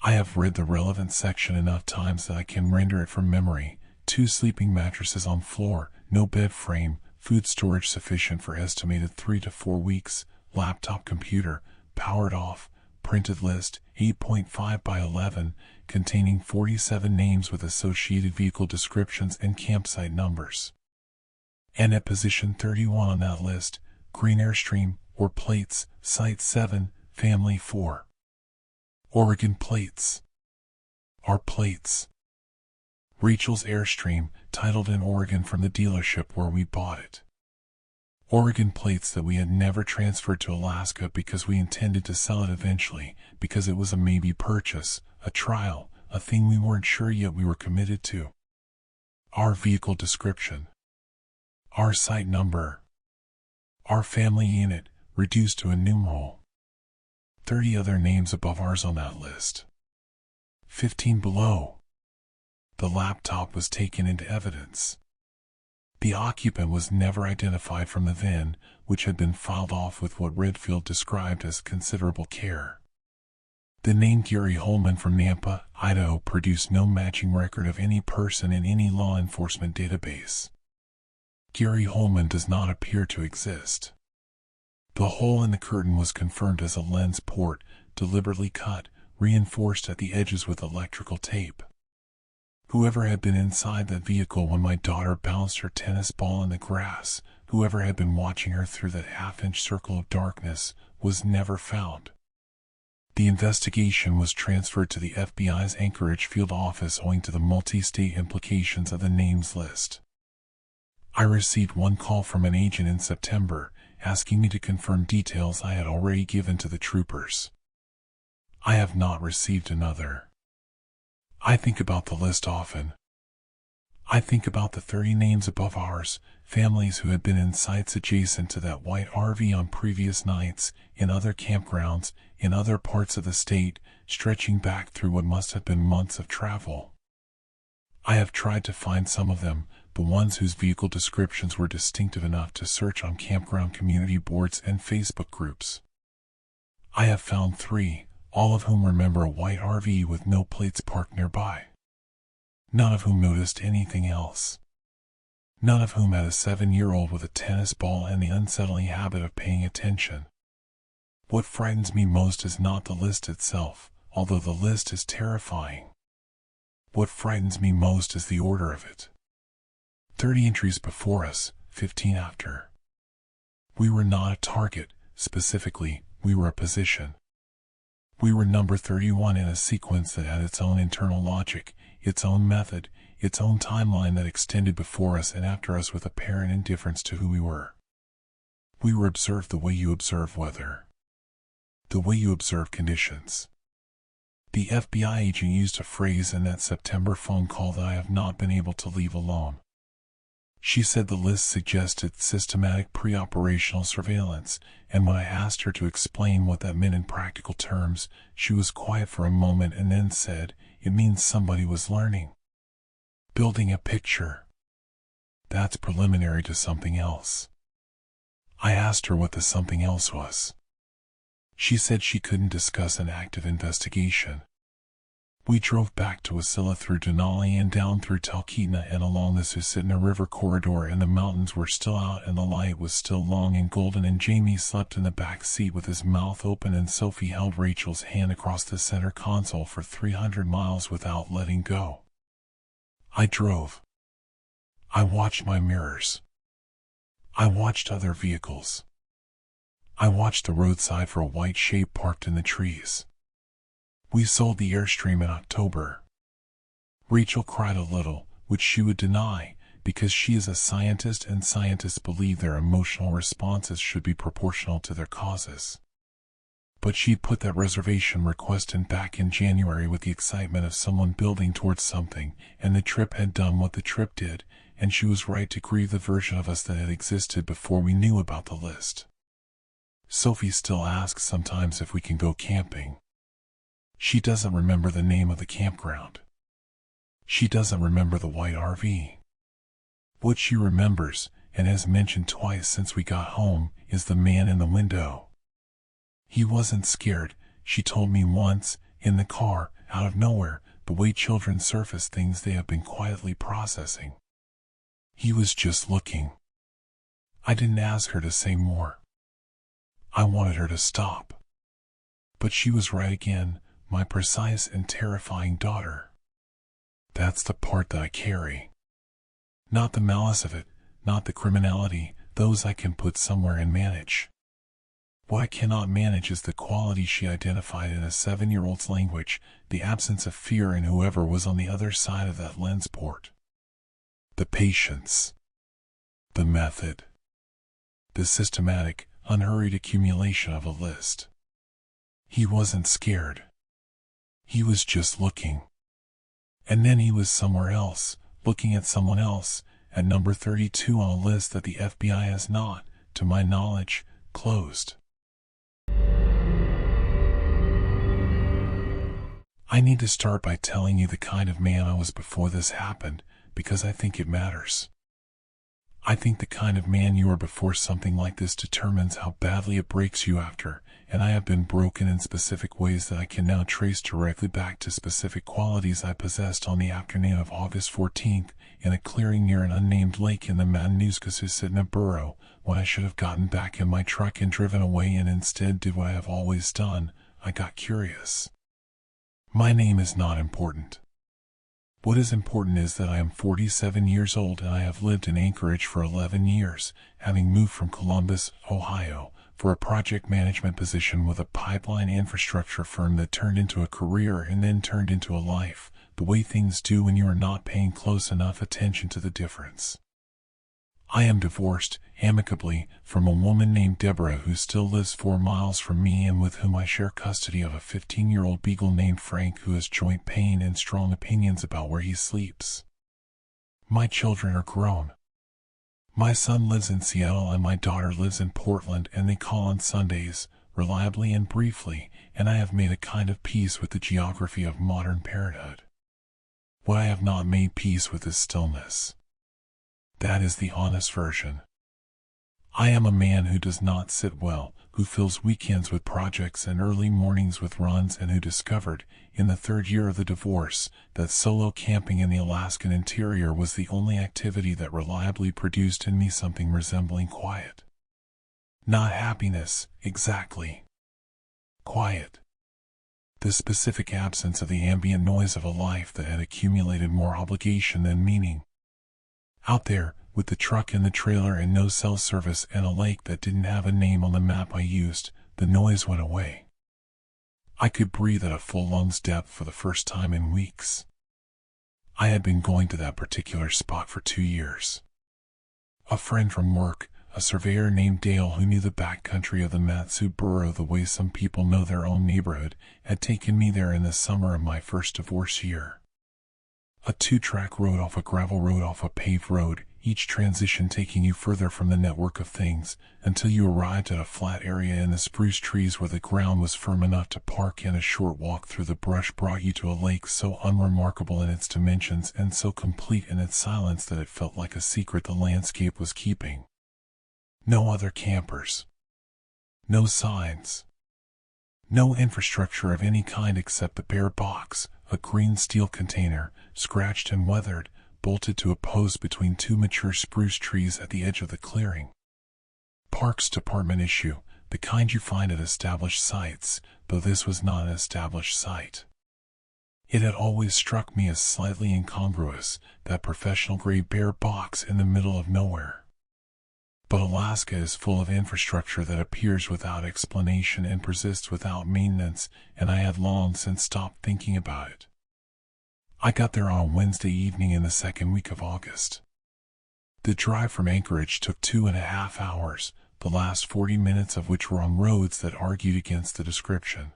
I have read the relevant section enough times that I can render it from memory. 2 sleeping mattresses on floor, no bed frame, food storage sufficient for estimated 3 to 4 weeks, laptop computer, powered off, printed list, 8.5 by 11, containing 47 names with associated vehicle descriptions and campsite numbers. And at position 31 on that list, green Airstream, or plates, Site 7, Family 4. Oregon plates. Our plates. Rachel's Airstream, titled in Oregon from the dealership where we bought it. Oregon plates that we had never transferred to Alaska because we intended to sell it eventually, because it was a maybe purchase, a trial, a thing we weren't sure yet we were committed to. Our vehicle description. Our site number. Our family unit, reduced to a numeral. 30 other names above ours on that list. 15 below. The laptop was taken into evidence. The occupant was never identified from the VIN, which had been filed off with what Redfield described as considerable care. The name Gary Holman from Nampa, Idaho produced no matching record of any person in any law enforcement database. Gary Holman does not appear to exist. The hole in the curtain was confirmed as a lens port, deliberately cut, reinforced at the edges with electrical tape. Whoever had been inside that vehicle when my daughter bounced her tennis ball in the grass, whoever had been watching her through that half-inch circle of darkness, was never found. The investigation was transferred to the FBI's Anchorage field office owing to the multi-state implications of the names list. I received one call from an agent in September, asking me to confirm details I had already given to the troopers. I have not received another. I think about the list often. I think about the 30 names above ours, families who had been in sites adjacent to that white RV on previous nights, in other campgrounds, in other parts of the state, stretching back through what must have been months of travel. I have tried to find some of them, the ones whose vehicle descriptions were distinctive enough to search on campground community boards and Facebook groups. I have found 3, all of whom remember a white RV with no plates parked nearby. None of whom noticed anything else. None of whom had a 7-year-old with a tennis ball and the unsettling habit of paying attention. What frightens me most is not the list itself, although the list is terrifying. What frightens me most is the order of it. 30 entries before us, 15 after. We were not a target, specifically, we were a position. We were number 31 in a sequence that had its own internal logic, its own method, its own timeline that extended before us and after us with apparent indifference to who we were. We were observed the way you observe weather. The way you observe conditions. The FBI agent used a phrase in that September phone call that I have not been able to leave alone. She said the list suggested systematic pre-operational surveillance, and when I asked her to explain what that meant in practical terms, she was quiet for a moment and then said, "It means somebody was learning. Building a picture. That's preliminary to something else." I asked her what the something else was. She said she couldn't discuss an active investigation. We drove back to Wasilla through Denali and down through Talkeetna and along the Susitna River corridor, and the mountains were still out and the light was still long and golden, and Jamie slept in the back seat with his mouth open, and Sophie held Rachel's hand across the center console for 300 miles without letting go. I drove. I watched my mirrors. I watched other vehicles. I watched the roadside for a white shape parked in the trees. We sold the Airstream in October. Rachel cried a little, which she would deny, because she is a scientist and scientists believe their emotional responses should be proportional to their causes. But she'd put that reservation request in back in January with the excitement of someone building towards something, and the trip had done what the trip did, and she was right to grieve the version of us that had existed before we knew about the list. Sophie still asks sometimes if we can go camping. She doesn't remember the name of the campground. She doesn't remember the white RV. What she remembers, and has mentioned twice since we got home, is the man in the window. He wasn't scared, she told me once, in the car, out of nowhere, the way children surface things they have been quietly processing. He was just looking. I didn't ask her to say more. I wanted her to stop. But she was right again, my precise and terrifying daughter. That's the part that I carry. Not the malice of it, not the criminality, those I can put somewhere and manage. What I cannot manage is the quality she identified in a 7-year-old's language, the absence of fear in whoever was on the other side of that lens port. The patience. The method. The systematic, unhurried accumulation of a list. He wasn't scared. He was just looking. And then he was somewhere else, looking at someone else, at number 32 on a list that the FBI has not, to my knowledge, closed. I need to start by telling you the kind of man I was before this happened, because I think it matters. I think the kind of man you are before something like this determines how badly it breaks you after, and I have been broken in specific ways that I can now trace directly back to specific qualities I possessed on the afternoon of August 14th, in a clearing near an unnamed lake in the Matanuska-Susitna borough, when I should have gotten back in my truck and driven away and instead did what I have always done, I got curious. My name is not important. What is important is that I am 47 years old and I have lived in Anchorage for 11 years, having moved from Columbus, Ohio, for a project management position with a pipeline infrastructure firm that turned into a career and then turned into a life, the way things do when you are not paying close enough attention to the difference. I am divorced, amicably, from a woman named Deborah who still lives 4 miles from me and with whom I share custody of a 15-year-old beagle named Frank who has joint pain and strong opinions about where he sleeps. My children are grown. My son lives in Seattle and my daughter lives in Portland, and they call on Sundays, reliably and briefly, and I have made a kind of peace with the geography of modern parenthood. What I have not made peace with is stillness. That is the honest version. I am a man who does not sit well, who fills weekends with projects and early mornings with runs, and who discovered, in the 3rd year of the divorce, that solo camping in the Alaskan interior was the only activity that reliably produced in me something resembling quiet. Not happiness, exactly. Quiet. The specific absence of the ambient noise of a life that had accumulated more obligation than meaning. Out there, with the truck and the trailer and no cell service and a lake that didn't have a name on the map I used, the noise went away. I could breathe at a full lungs depth for the first time in weeks. I had been going to that particular spot for 2 years. A friend from work, a surveyor named Dale who knew the backcountry of the Matsu Borough the way some people know their own neighborhood, had taken me there in the summer of my first divorce year. A 2-track road off a gravel road off a paved road, each transition taking you further from the network of things, until you arrived at a flat area in the spruce trees where the ground was firm enough to park, and a short walk through the brush brought you to a lake so unremarkable in its dimensions and so complete in its silence that it felt like a secret the landscape was keeping. No other campers. No signs. No infrastructure of any kind except the bare box, a green steel container, scratched and weathered, bolted to a post between 2 mature spruce trees at the edge of the clearing. Parks Department issue, the kind you find at established sites, though this was not an established site. It had always struck me as slightly incongruous, that professional-grade bare box in the middle of nowhere. But Alaska is full of infrastructure that appears without explanation and persists without maintenance, and I had long since stopped thinking about it. I got there on Wednesday evening in the second week of August. The drive from Anchorage took 2.5 hours, the last 40 minutes of which were on roads that argued against the description.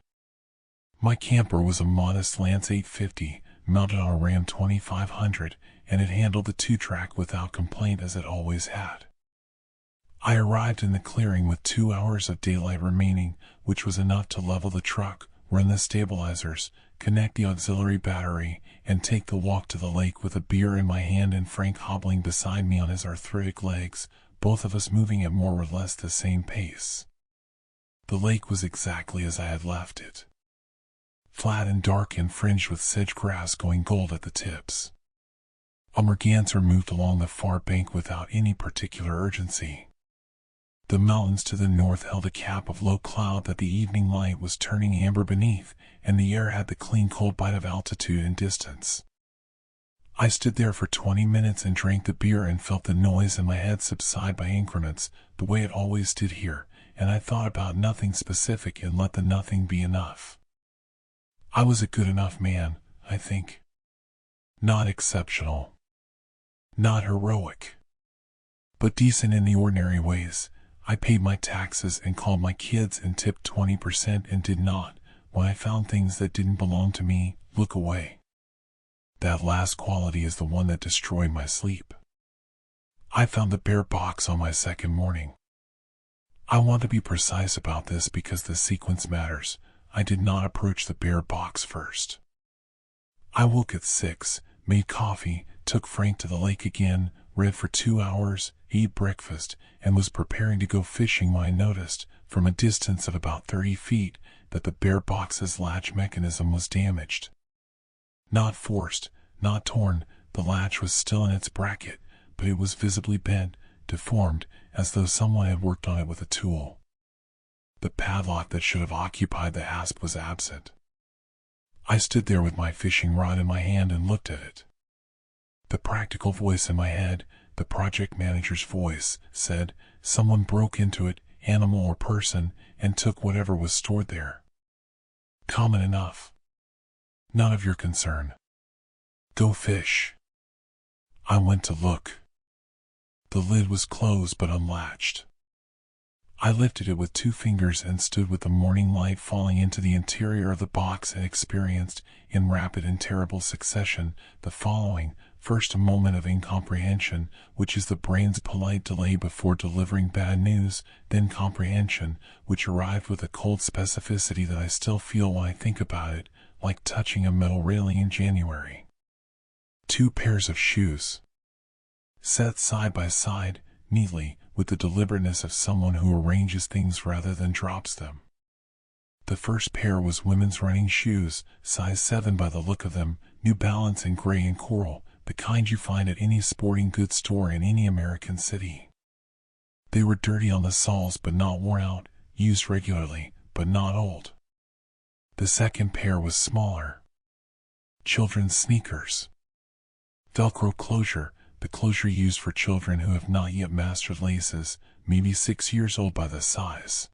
My camper was a modest Lance 850, mounted on a Ram 2500, and it handled the 2-track without complaint as it always had. I arrived in the clearing with 2 hours of daylight remaining, which was enough to level the truck, run the stabilizers, connect the auxiliary battery, and take the walk to the lake with a beer in my hand and Frank hobbling beside me on his arthritic legs, both of us moving at more or less the same pace. The lake was exactly as I had left it. Flat and dark and fringed with sedge grass going gold at the tips. A merganser moved along the far bank without any particular urgency. The mountains to the north held a cap of low cloud that the evening light was turning amber beneath, and the air had the clean cold bite of altitude and distance. I stood there for 20 minutes and drank the beer and felt the noise in my head subside by increments, the way it always did here, and I thought about nothing specific and let the nothing be enough. I was a good enough man, I think. Not exceptional. Not heroic. But decent in the ordinary ways. I paid my taxes and called my kids and tipped 20% and did not, when I found things that didn't belong to me, look away. That last quality is the one that destroyed my sleep. I found the bare box on my second morning. I want to be precise about this because the sequence matters. I did not approach the bare box first. I woke at 6, made coffee, took Frank to the lake again, read for 2 hours, ate breakfast, and was preparing to go fishing when I noticed, from a distance of about 30 feet, that the bare box's latch mechanism was damaged. Not forced, not torn, the latch was still in its bracket, but it was visibly bent, deformed, as though someone had worked on it with a tool. The padlock that should have occupied the hasp was absent. I stood there with my fishing rod in my hand and looked at it. The practical voice in my head, the project manager's voice, said, someone broke into it, animal or person, and took whatever was stored there. Common enough. None of your concern. Go fish. I went to look. The lid was closed but unlatched. I lifted it with 2 fingers and stood with the morning light falling into the interior of the box and experienced, in rapid and terrible succession, the following. First, a moment of incomprehension, which is the brain's polite delay before delivering bad news, then comprehension, which arrived with a cold specificity that I still feel when I think about it, like touching a metal railing in January. 2 pairs of shoes. Set side by side, neatly, with the deliberateness of someone who arranges things rather than drops them. The first pair was women's running shoes, size 7 by the look of them, New Balance in gray and coral, the kind you find at any sporting goods store in any American city. They were dirty on the soles but not worn out, used regularly, but not old. The second pair was smaller. Children's sneakers. Velcro closure, the the closure used for children who have not yet mastered laces, maybe 6 years old by the size.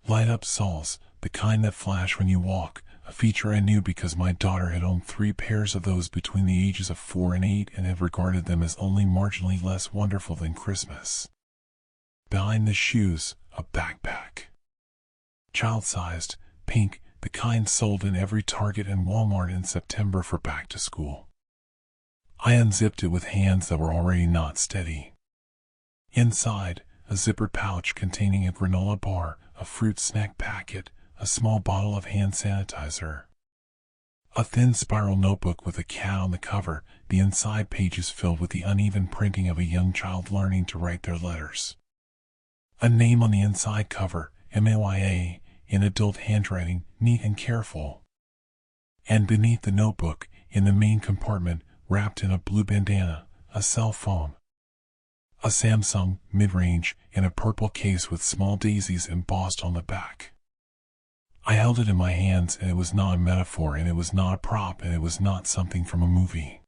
Light-up soles, the kind that flash when you walk, a feature I knew because my daughter had owned 3 pairs of those between the ages of 4 and 8 and had regarded them as only marginally less wonderful than Christmas. Behind the shoes, a backpack. Child-sized, pink, the kind sold in every Target and Walmart in September for back to school. I unzipped it with hands that were already not steady. Inside, a zippered pouch containing a granola bar, a fruit snack packet, a small bottle of hand sanitizer. A thin spiral notebook with a cat on the cover, the inside pages filled with the uneven printing of a young child learning to write their letters. A name on the inside cover, MAYA, in adult handwriting, neat and careful. And beneath the notebook, in the main compartment, wrapped in a blue bandana, a cell phone. A Samsung, mid-range, in a purple case with small daisies embossed on the back. I held it in my hands, and it was not a metaphor, and it was not a prop, and it was not something from a movie.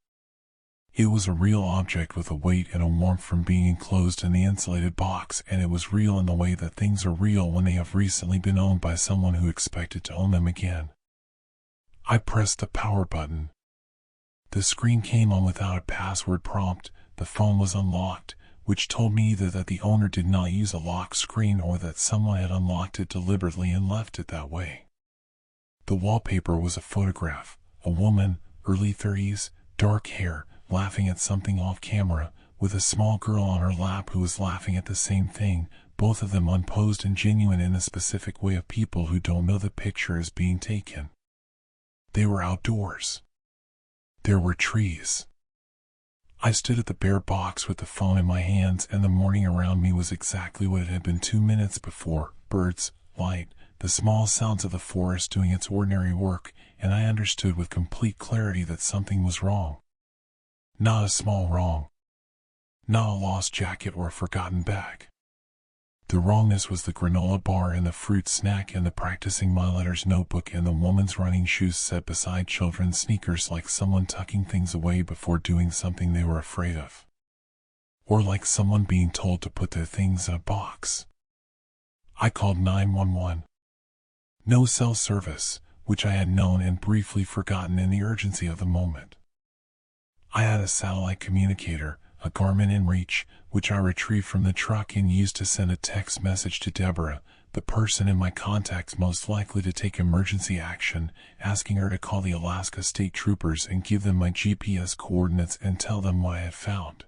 It was a real object with a weight and a warmth from being enclosed in the insulated box, and it was real in the way that things are real when they have recently been owned by someone who expected to own them again. I pressed the power button. The screen came on without a password prompt. The phone was unlocked, which told me either that the owner did not use a lock screen or that someone had unlocked it deliberately and left it that way. The wallpaper was a photograph, a woman, early 30s, dark hair, laughing at something off camera, with a small girl on her lap who was laughing at the same thing, both of them unposed and genuine in a specific way of people who don't know the picture is being taken. They were outdoors. There were trees. I stood at the bare box with the phone in my hands, and the morning around me was exactly what it had been 2 minutes before. Birds, light, the small sounds of the forest doing its ordinary work, and I understood with complete clarity that something was wrong. Not a small wrong. Not a lost jacket or a forgotten bag. The wrongness was the granola bar and the fruit snack and the practicing my letters notebook and the woman's running shoes set beside children's sneakers, like someone tucking things away before doing something they were afraid of. Or like someone being told to put their things in a box. I called 911. No cell service, which I had known and briefly forgotten in the urgency of the moment. I had a satellite communicator, a Garmin inReach, which I retrieved from the truck and used to send a text message to Deborah, the person in my contacts most likely to take emergency action, asking her to call the Alaska State Troopers and give them my GPS coordinates and tell them what I had found.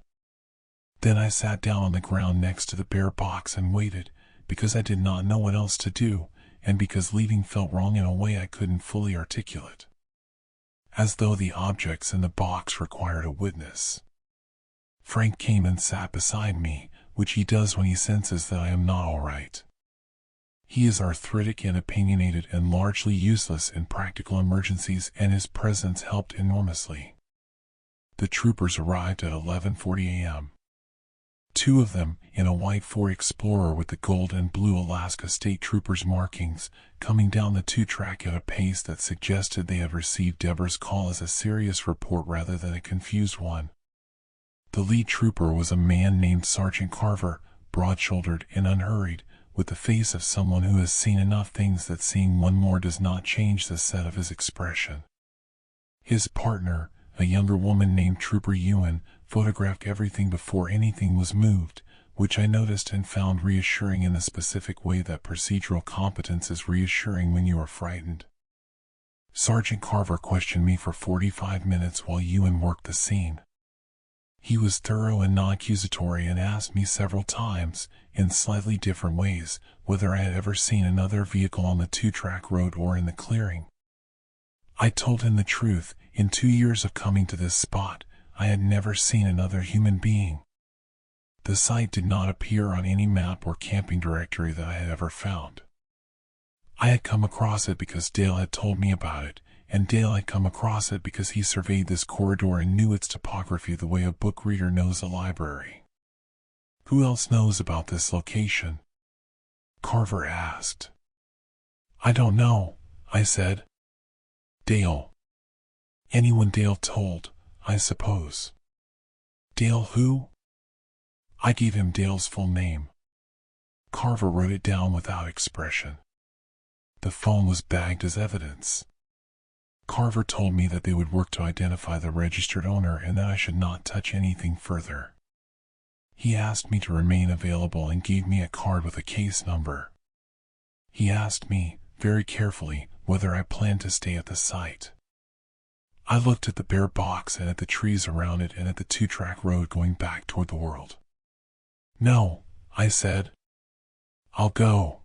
Then I sat down on the ground next to the bare box and waited, because I did not know what else to do, and because leaving felt wrong in a way I couldn't fully articulate. As though the objects in the box required a witness. Frank came and sat beside me, which he does when he senses that I am not all right. He is arthritic and opinionated and largely useless in practical emergencies, and his presence helped enormously. The troopers arrived at 11:40 a.m. 2 of them, in a white Ford Explorer with the gold and blue Alaska State Troopers markings, coming down the 2-track at a pace that suggested they had received Deborah's call as a serious report rather than a confused one. The lead trooper was a man named Sergeant Carver, broad-shouldered and unhurried, with the face of someone who has seen enough things that seeing one more does not change the set of his expression. His partner, a younger woman named Trooper Ewan, photographed everything before anything was moved, which I noticed and found reassuring in the specific way that procedural competence is reassuring when you are frightened. Sergeant Carver questioned me for 45 minutes while Ewan worked the scene. He was thorough and non-accusatory and asked me several times, in slightly different ways, whether I had ever seen another vehicle on the 2-track road or in the clearing. I told him the truth. In 2 years of coming to this spot, I had never seen another human being. The site did not appear on any map or camping directory that I had ever found. I had come across it because Dale had told me about it, and Dale had come across it because he surveyed this corridor and knew its topography the way a book reader knows a library. Who else knows about this location? Carver asked. I don't know, I said. Dale. Anyone Dale told, I suppose. Dale who? I gave him Dale's full name. Carver wrote it down without expression. The phone was bagged as evidence. Carver told me that they would work to identify the registered owner and that I should not touch anything further. He asked me to remain available and gave me a card with a case number. He asked me, very carefully, whether I planned to stay at the site. I looked at the bare box and at the trees around it and at the two-track road going back toward the world. No, I said. I'll go.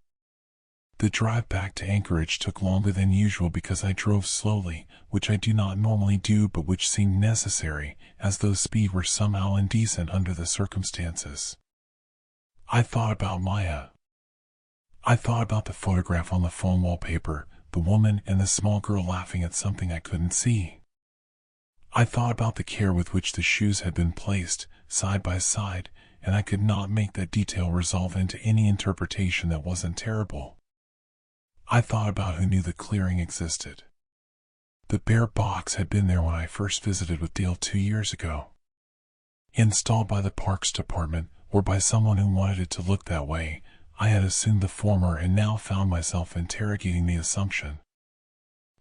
The drive back to Anchorage took longer than usual because I drove slowly, which I do not normally do but which seemed necessary, as though speed were somehow indecent under the circumstances. I thought about Maya. I thought about the photograph on the phone wallpaper, the woman and the small girl laughing at something I couldn't see. I thought about the care with which the shoes had been placed, side by side, and I could not make that detail resolve into any interpretation that wasn't terrible. I thought about who knew the clearing existed. The bare box had been there when I first visited with Dale 2 years ago. Installed by the Parks Department, or by someone who wanted it to look that way, I had assumed the former and now found myself interrogating the assumption.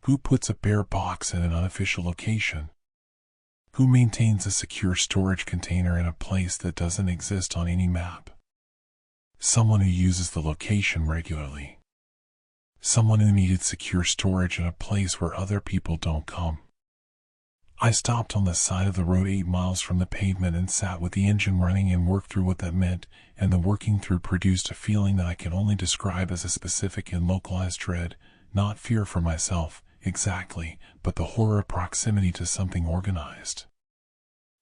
Who puts a bare box in an unofficial location? Who maintains a secure storage container in a place that doesn't exist on any map? Someone who uses the location regularly. Someone who needed secure storage in a place where other people don't come. I stopped on the side of the road 8 miles from the pavement and sat with the engine running and worked through what that meant, and the working through produced a feeling that I can only describe as a specific and localized dread, not fear for myself, exactly, but the horror of proximity to something organized.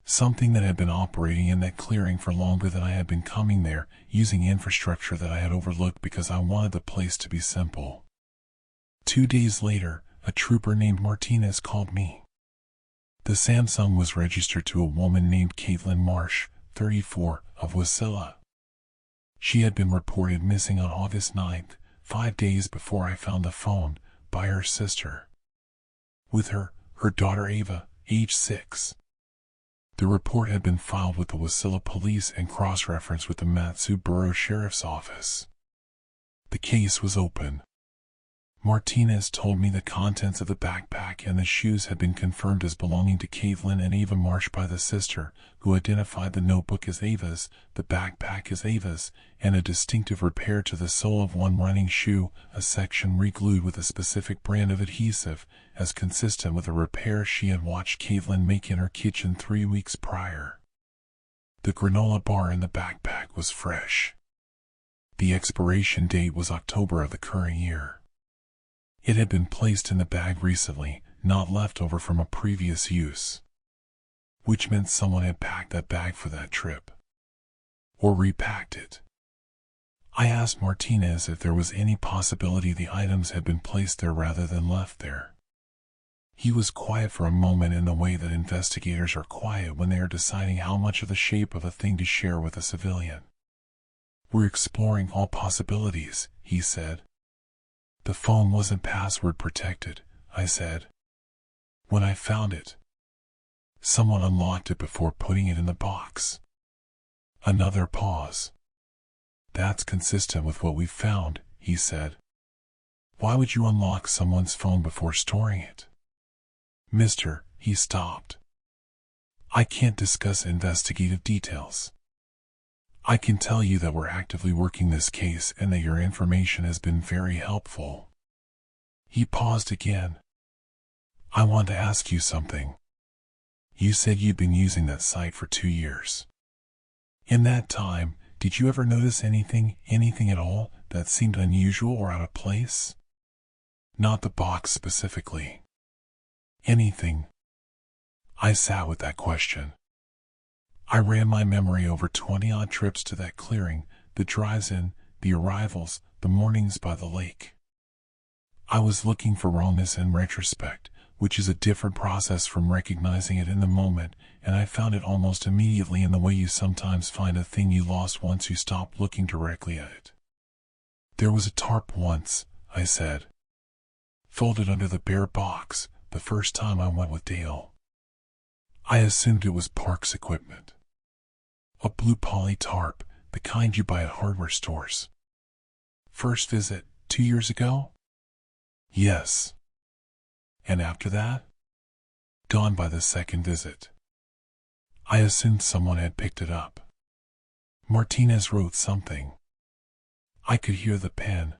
Something that had been operating in that clearing for longer than I had been coming there, using infrastructure that I had overlooked because I wanted the place to be simple. 2 days later, a trooper named Martinez called me. The Samsung was registered to a woman named Caitlin Marsh, 34, of Wasilla. She had been reported missing on August 9th, 5 days before I found the phone, by her sister. With her, her daughter Ava, age 6. The report had been filed with the Wasilla Police and cross-referenced with the Matsu Borough Sheriff's Office. The case was open. Martinez told me the contents of the backpack and the shoes had been confirmed as belonging to Caitlin and Ava Marsh by the sister, who identified the notebook as Ava's, the backpack as Ava's, and a distinctive repair to the sole of one running shoe, a section re-glued with a specific brand of adhesive, as consistent with a repair she had watched Caitlin make in her kitchen 3 weeks prior. The granola bar in the backpack was fresh. The expiration date was October of the current year. It had been placed in the bag recently, not left over from a previous use. Which meant someone had packed that bag for that trip. Or repacked it. I asked Martinez if there was any possibility the items had been placed there rather than left there. He was quiet for a moment in the way that investigators are quiet when they are deciding how much of the shape of a thing to share with a civilian. "We're exploring all possibilities," he said. "The phone wasn't password protected," I said. "When I found it, someone unlocked it before putting it in the box." Another pause. "That's consistent with what we've found," he said. "Why would you unlock someone's phone before storing it?" "Mister," he stopped. "I can't discuss investigative details. I can tell you that we're actively working this case and that your information has been very helpful." He paused again. "I want to ask you something. You said you'd been using that site for 2 years. In that time, did you ever notice anything at all, that seemed unusual or out of place? Not the box specifically. Anything?" I sat with that question. I ran my memory over 20-odd trips to that clearing, the drives in, the arrivals, the mornings by the lake. I was looking for wrongness in retrospect, which is a different process from recognizing it in the moment, and I found it almost immediately in the way you sometimes find a thing you lost once you stop looking directly at it. "There was a tarp once," I said. "Folded under the bare box, the first time I went with Dale. I assumed it was Parks equipment. A blue poly tarp, the kind you buy at hardware stores. First visit, 2 years ago? Yes. And after that? Gone by the second visit. I assumed someone had picked it up. Martinez wrote something. I could hear the pen.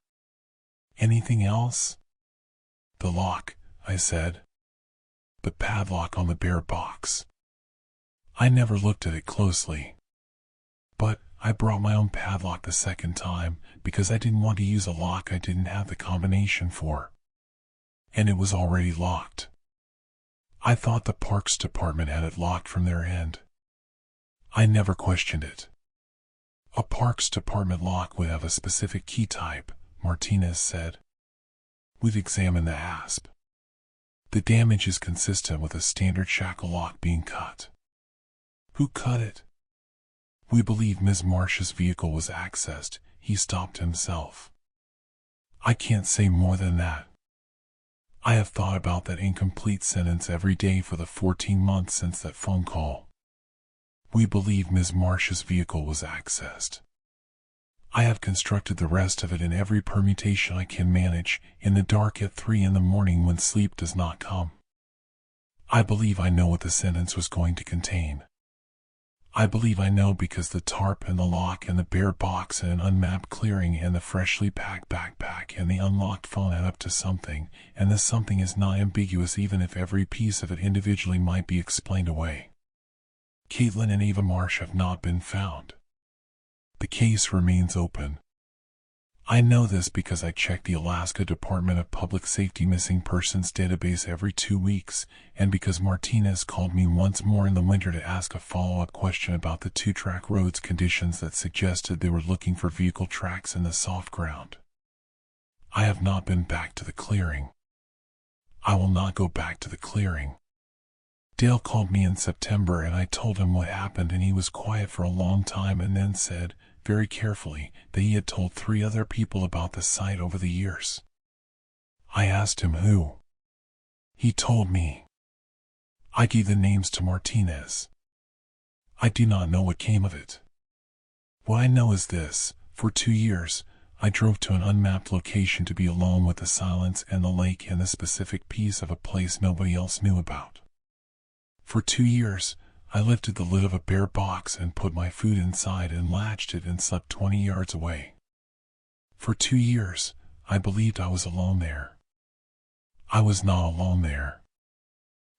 Anything else? The lock, I said. The padlock on the bare box. I never looked at it closely. But I brought my own padlock the second time because I didn't want to use a lock I didn't have the combination for. And it was already locked. I thought the parks department had it locked from their end. I never questioned it. A parks department lock would have a specific key type, Martinez said. We've examined the hasp. The damage is consistent with a standard shackle lock being cut. Who cut it? We believe Ms. Marsh's vehicle was accessed. He stopped himself. I can't say more than that. I have thought about that incomplete sentence every day for the 14 months since that phone call. We believe Ms. Marsh's vehicle was accessed. I have constructed the rest of it in every permutation I can manage, in the dark at 3 in the morning when sleep does not come. I believe I know what the sentence was going to contain. I believe I know because the tarp and the lock and the bare box and an unmapped clearing and the freshly packed backpack and the unlocked phone add up to something, and the something is not ambiguous even if every piece of it individually might be explained away. Caitlin and Ava Marsh have not been found. The case remains open. I know this because I check the Alaska Department of Public Safety missing persons database every 2 weeks, and because Martinez called me once more in the winter to ask a follow-up question about the 2-track roads conditions that suggested they were looking for vehicle tracks in the soft ground. I have not been back to the clearing. I will not go back to the clearing. Dale called me in September and I told him what happened, and he was quiet for a long time and then said, very carefully, that he had told 3 other people about the site over the years. I asked him who. He told me. I gave the names to Martinez. I do not know what came of it. What I know is this: for 2 years, I drove to an unmapped location to be alone with the silence and the lake and the specific piece of a place nobody else knew about. For 2 years, I lifted the lid of a bare box and put my food inside and latched it and slept 20 yards away. For 2 years, I believed I was alone there. I was not alone there.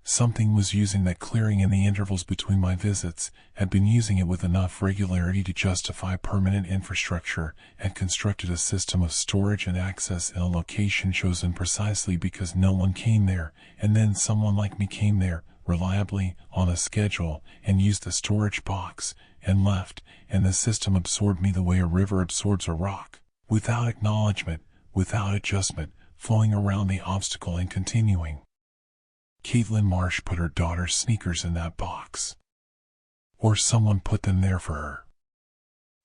Something was using that clearing in the intervals between my visits, had been using it with enough regularity to justify permanent infrastructure, and constructed a system of storage and access in a location chosen precisely because no one came there, and then someone like me came there, reliably, on a schedule, and used the storage box, and left, and the system absorbed me the way a river absorbs a rock, without acknowledgement, without adjustment, flowing around the obstacle and continuing. Caitlin Marsh put her daughter's sneakers in that box. Or someone put them there for her.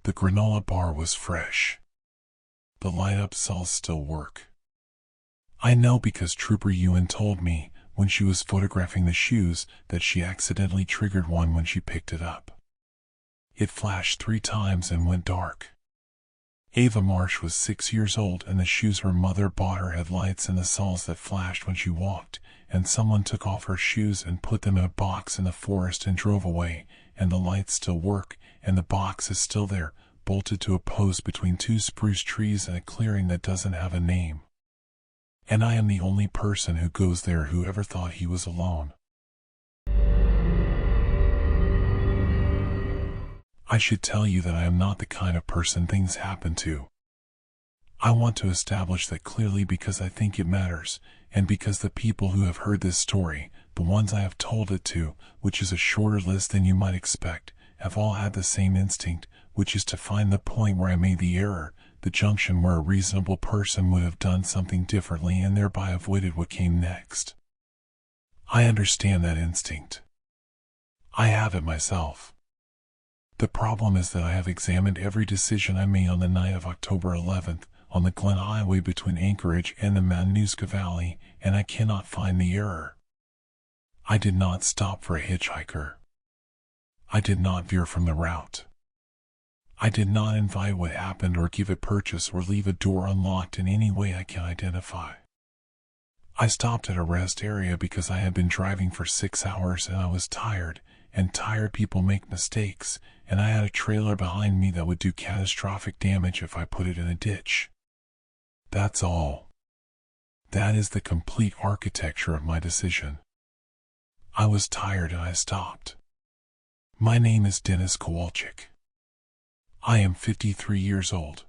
The granola bar was fresh. The light-up cells still work. I know because Trooper Ewan told me, when she was photographing the shoes, that she accidentally triggered one when she picked it up. It flashed 3 times and went dark. Ava Marsh was 6 years old and the shoes her mother bought her had lights in the soles that flashed when she walked, and someone took off her shoes and put them in a box in the forest and drove away, and the lights still work, and the box is still there, bolted to a post between 2 spruce trees and a clearing that doesn't have a name. And I am the only person who goes there who ever thought he was alone. I should tell you that I am not the kind of person things happen to. I want to establish that clearly because I think it matters, and because the people who have heard this story, the ones I have told it to, which is a shorter list than you might expect, have all had the same instinct, which is to find the point where I made the error, the junction where a reasonable person would have done something differently and thereby avoided what came next. I understand that instinct. I have it myself. The problem is that I have examined every decision I made on the night of October 11th, on the Glen Highway between Anchorage and the Matanuska Valley, and I cannot find the error. I did not stop for a hitchhiker. I did not veer from the route. I did not invite what happened or give a purchase or leave a door unlocked in any way I can identify. I stopped at a rest area because I had been driving for 6 hours and I was tired, and tired people make mistakes, and I had a trailer behind me that would do catastrophic damage if I put it in a ditch. That's all. That is the complete architecture of my decision. I was tired and I stopped. My name is Dennis Kowalczyk. I am 53 years old.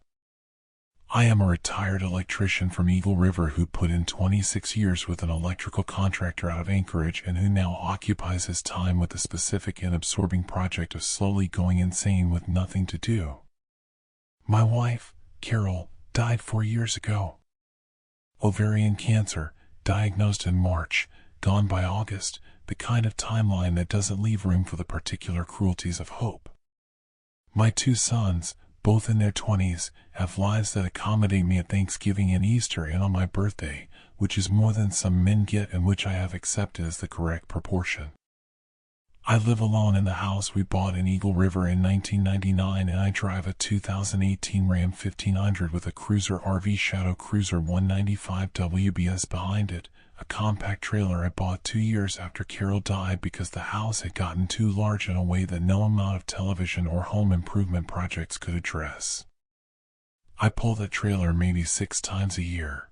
I am a retired electrician from Eagle River who put in 26 years with an electrical contractor out of Anchorage and who now occupies his time with the specific and absorbing project of slowly going insane with nothing to do. My wife, Carol, died 4 years ago. Ovarian cancer, diagnosed in March, gone by August, the kind of timeline that doesn't leave room for the particular cruelties of hope. My 2 sons, both in their 20s, have lives that accommodate me at Thanksgiving and Easter and on my birthday, which is more than some men get and which I have accepted as the correct proportion. I live alone in the house we bought in Eagle River in 1999, and I drive a 2018 Ram 1500 with a Cruiser RV Shadow Cruiser 195 WBS behind it, a compact trailer I bought 2 years after Carol died because the house had gotten too large in a way that no amount of television or home improvement projects could address. I pull that trailer maybe 6 times a year.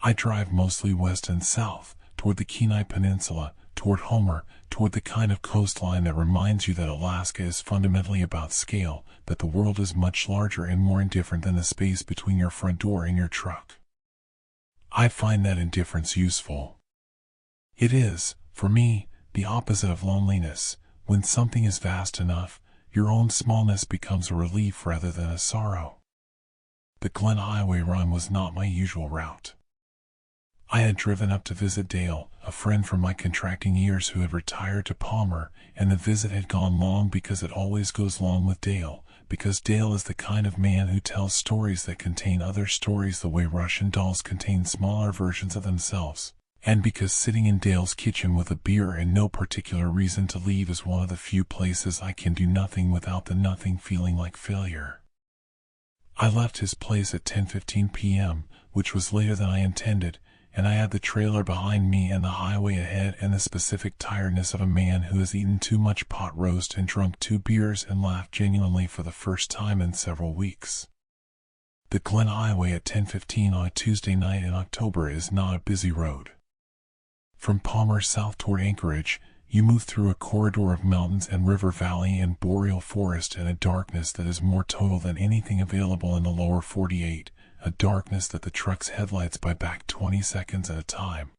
I drive mostly west and south, toward the Kenai Peninsula, toward Homer, toward the kind of coastline that reminds you that Alaska is fundamentally about scale, that the world is much larger and more indifferent than the space between your front door and your truck. I find that indifference useful. It is, for me, the opposite of loneliness. When something is vast enough, your own smallness becomes a relief rather than a sorrow. The Glen Highway run was not my usual route. I had driven up to visit Dale, a friend from my contracting years who had retired to Palmer, and the visit had gone long because it always goes long with Dale, because Dale is the kind of man who tells stories that contain other stories the way Russian dolls contain smaller versions of themselves, and because sitting in Dale's kitchen with a beer and no particular reason to leave is one of the few places I can do nothing without the nothing feeling like failure. I left his place at 10:15 p.m., which was later than I intended, and I had the trailer behind me and the highway ahead and the specific tiredness of a man who has eaten too much pot roast and drunk 2 beers and laughed genuinely for the first time in several weeks. The Glen Highway at 10:15 on a Tuesday night in October is not a busy road. From Palmer south toward Anchorage, you move through a corridor of mountains and river valley and boreal forest and a darkness that is more total than anything available in the lower 48. A darkness that the truck's headlights buy back 20 seconds at a time.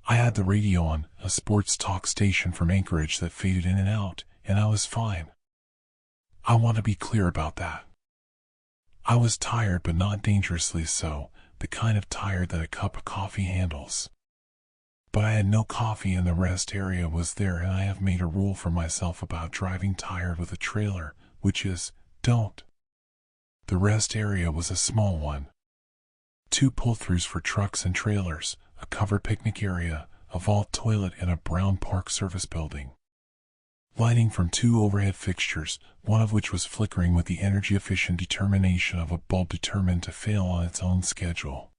I had the radio on, a sports talk station from Anchorage that faded in and out, and I was fine. I want to be clear about that. I was tired but not dangerously so, the kind of tired that a cup of coffee handles. But I had no coffee and the rest area was there, and I have made a rule for myself about driving tired with a trailer, which is, don't. The rest area was a small one. 2 pull-throughs for trucks and trailers, a covered picnic area, a vault toilet and a brown Park Service building. Lighting from 2 overhead fixtures, one of which was flickering with the energy-efficient determination of a bulb determined to fail on its own schedule.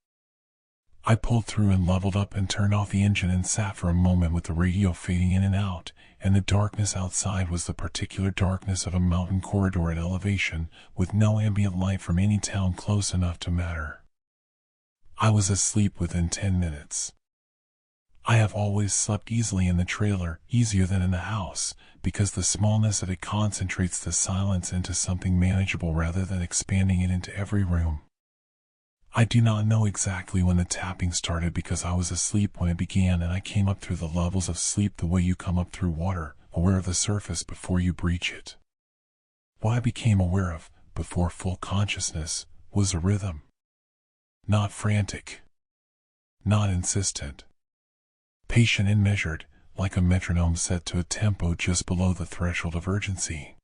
I pulled through and leveled up and turned off the engine and sat for a moment with the radio fading in and out, and the darkness outside was the particular darkness of a mountain corridor at elevation, with no ambient light from any town close enough to matter. I was asleep within 10 minutes. I have always slept easily in the trailer, easier than in the house, because the smallness of it concentrates the silence into something manageable rather than expanding it into every room. I do not know exactly when the tapping started because I was asleep when it began, and I came up through the levels of sleep the way you come up through water, aware of the surface before you breach it. What I became aware of, before full consciousness, was a rhythm. Not frantic. Not insistent. Patient and measured, like a metronome set to a tempo just below the threshold of urgency.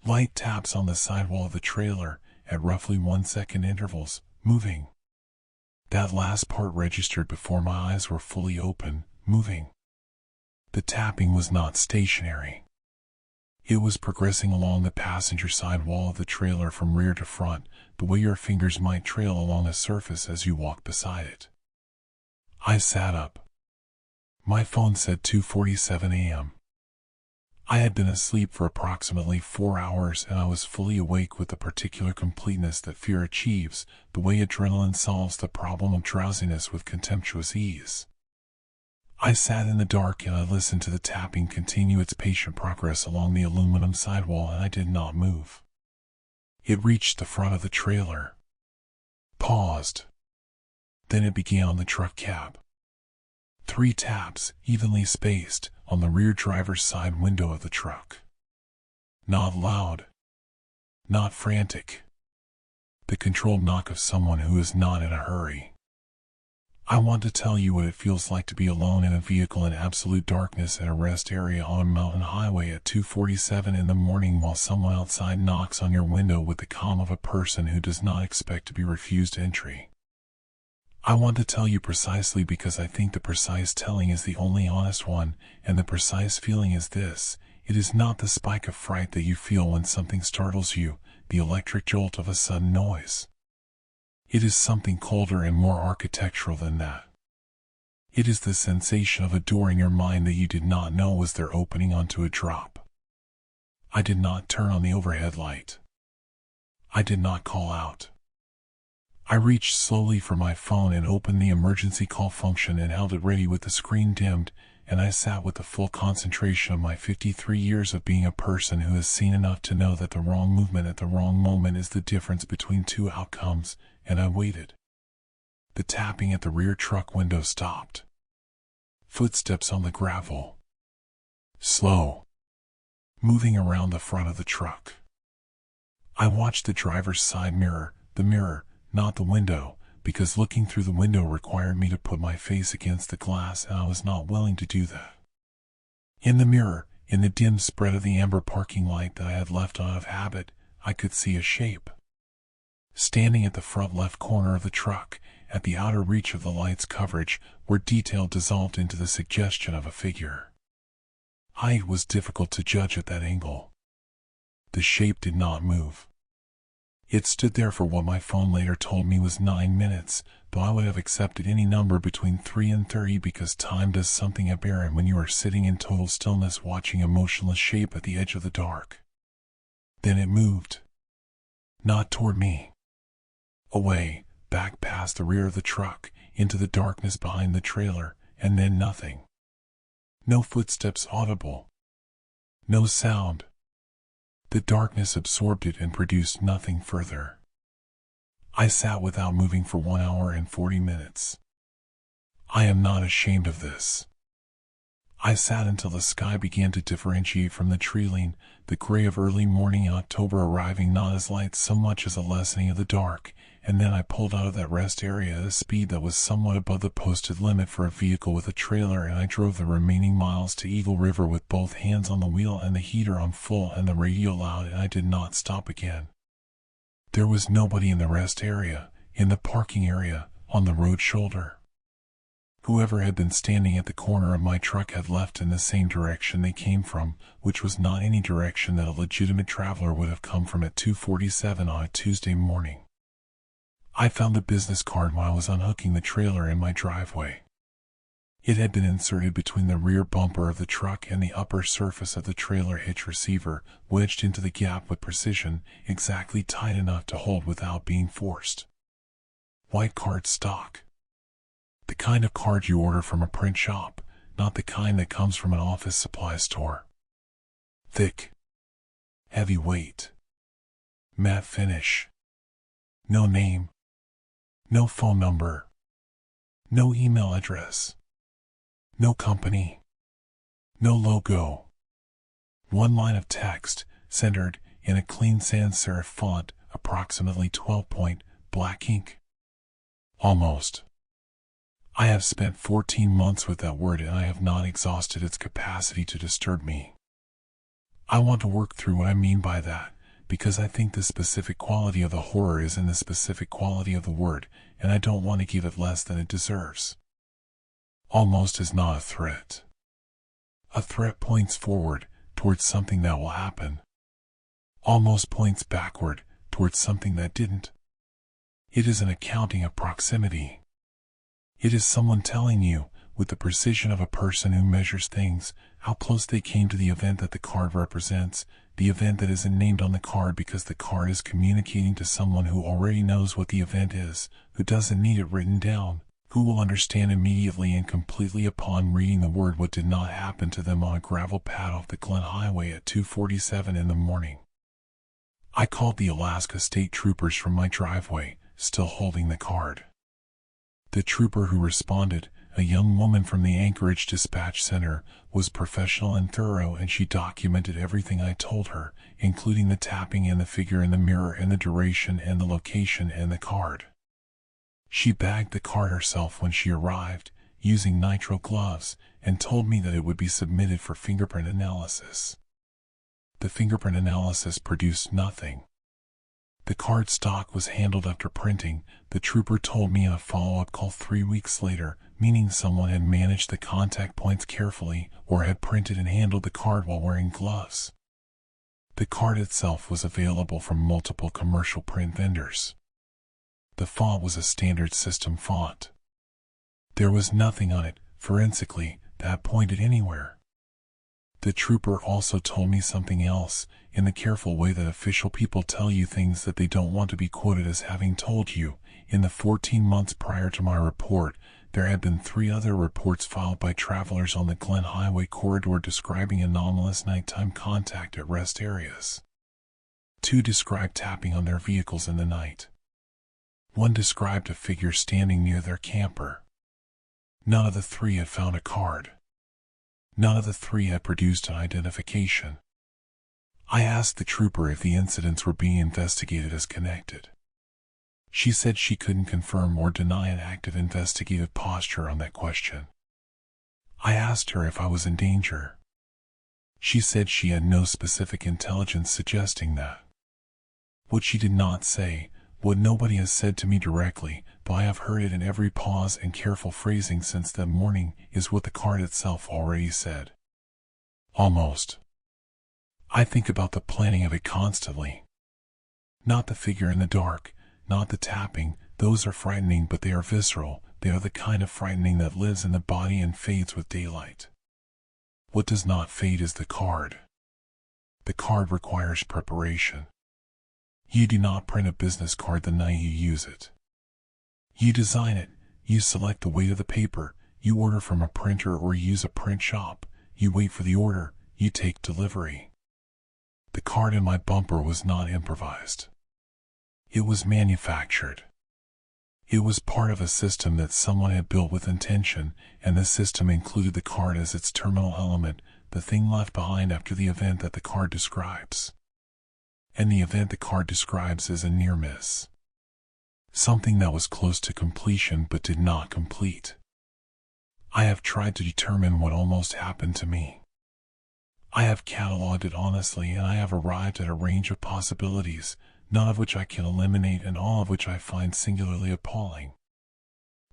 Light taps on the sidewall of the trailer, at roughly 1-second intervals, moving. That last part registered before my eyes were fully open, moving. The tapping was not stationary. It was progressing along the passenger side wall of the trailer from rear to front, the way your fingers might trail along a surface as you walk beside it. I sat up. My phone said 2:47 a.m. I had been asleep for approximately 4 hours, and I was fully awake with the particular completeness that fear achieves, the way adrenaline solves the problem of drowsiness with contemptuous ease. I sat in the dark and I listened to the tapping continue its patient progress along the aluminum sidewall, and I did not move. It reached the front of the trailer. Paused. Then it began on the truck cab. 3 taps, evenly spaced, on the rear driver's side window of the truck. Not loud. Not frantic. The controlled knock of someone who is not in a hurry. I want to tell you what it feels like to be alone in a vehicle in absolute darkness in a rest area on a mountain highway at 2:47 in the morning while someone outside knocks on your window with the calm of a person who does not expect to be refused entry. I want to tell you precisely because I think the precise telling is the only honest one, and the precise feeling is this: it is not the spike of fright that you feel when something startles you, the electric jolt of a sudden noise. It is something colder and more architectural than that. It is the sensation of a door in your mind that you did not know was there opening onto a drop. I did not turn on the overhead light. I did not call out. I reached slowly for my phone and opened the emergency call function and held it ready with the screen dimmed, and I sat with the full concentration of my 53 years of being a person who has seen enough to know that the wrong movement at the wrong moment is the difference between 2 outcomes, and I waited. The tapping at the rear truck window stopped. Footsteps on the gravel. Slow. Moving around the front of the truck. I watched the driver's side mirror, the mirror, not the window, because looking through the window required me to put my face against the glass, and I was not willing to do that. In the mirror, in the dim spread of the amber parking light that I had left out of habit, I could see a shape. Standing at the front left corner of the truck, at the outer reach of the light's coverage, where detail dissolved into the suggestion of a figure. Height was difficult to judge at that angle. The shape did not move. It stood there for what my phone later told me was 9 minutes, though I would have accepted any number between 3 and 30 because time does something aberrant when you are sitting in total stillness watching a motionless shape at the edge of the dark. Then it moved. Not toward me. Away, back past the rear of the truck, into the darkness behind the trailer, and then nothing. No footsteps audible. No sound. The darkness absorbed it and produced nothing further. I sat without moving for 1 hour and 40 minutes. I am not ashamed of this. I sat until the sky began to differentiate from the treeline, the gray of early morning October arriving not as light so much as a lessening of the dark, and then I pulled out of that rest area at a speed that was somewhat above the posted limit for a vehicle with a trailer, and I drove the remaining miles to Eagle River with both hands on the wheel and the heater on full and the radio loud, and I did not stop again. There was nobody in the rest area, in the parking area, on the road shoulder. Whoever had been standing at the corner of my truck had left in the same direction they came from, which was not any direction that a legitimate traveler would have come from at 2:47 on a Tuesday morning. I found the business card while I was unhooking the trailer in my driveway. It had been inserted between the rear bumper of the truck and the upper surface of the trailer hitch receiver, wedged into the gap with precision, exactly tight enough to hold without being forced. White card stock. The kind of card you order from a print shop, not the kind that comes from an office supply store. Thick. Heavy weight. Matte finish. No name. No phone number. No email address. No company. No logo. One line of text, centered, in a clean sans serif font, approximately 12-point, black ink. Almost. I have spent 14 months with that word, and I have not exhausted its capacity to disturb me. I want to work through what I mean by that, because I think the specific quality of the horror is in the specific quality of the word, and I don't want to give it less than it deserves. Almost is not a threat. A threat points forward, towards something that will happen. Almost points backward, towards something that didn't. It is an accounting of proximity. It is someone telling you, with the precision of a person who measures things, how close they came to the event that the card represents, the event that isn't named on the card because the card is communicating to someone who already knows what the event is, who doesn't need it written down, who will understand immediately and completely upon reading the word what did not happen to them on a gravel pad off the Glen Highway at 2:47 in the morning. I called the Alaska State Troopers from my driveway, still holding the card. The trooper who responded, a young woman from the Anchorage Dispatch Center, was professional and thorough, and she documented everything I told her, including the tapping and the figure in the mirror and the duration and the location and the card. She bagged the card herself when she arrived, using nitrile gloves, and told me that it would be submitted for fingerprint analysis. The fingerprint analysis produced nothing. The card stock was handled after printing, the trooper told me in a follow-up call 3 weeks later, meaning someone had managed the contact points carefully or had printed and handled the card while wearing gloves. The card itself was available from multiple commercial print vendors. The font was a standard system font. There was nothing on it, forensically, that pointed anywhere. The trooper also told me something else, in the careful way that official people tell you things that they don't want to be quoted as having told you. In the 14 months prior to my report, there had been 3 other reports filed by travelers on the Glen Highway corridor describing anomalous nighttime contact at rest areas. 2 described tapping on their vehicles in the night. 1 described a figure standing near their camper. None of the 3 had found a card. None of the 3 had produced an identification. I asked the trooper if the incidents were being investigated as connected. She said she couldn't confirm or deny an active investigative posture on that question. I asked her if I was in danger. She said she had no specific intelligence suggesting that. What she did not say, what nobody has said to me directly, but I have heard it in every pause and careful phrasing since that morning, is what the card itself already said. Almost. I think about the planning of it constantly. Not the figure in the dark, not the tapping, those are frightening, but they are visceral, they are the kind of frightening that lives in the body and fades with daylight. What does not fade is the card. The card requires preparation. You do not print a business card the night you use it. You design it, you select the weight of the paper, you order from a printer or use a print shop, you wait for the order, you take delivery. The card in my bumper was not improvised. It was manufactured. It was part of a system that someone had built with intention, and the system included the card as its terminal element, the thing left behind after the event that the card describes. And the event the card describes is a near miss. Something that was close to completion but did not complete. I have tried to determine what almost happened to me. I have cataloged it honestly, and I have arrived at a range of possibilities, none of which I can eliminate and all of which I find singularly appalling.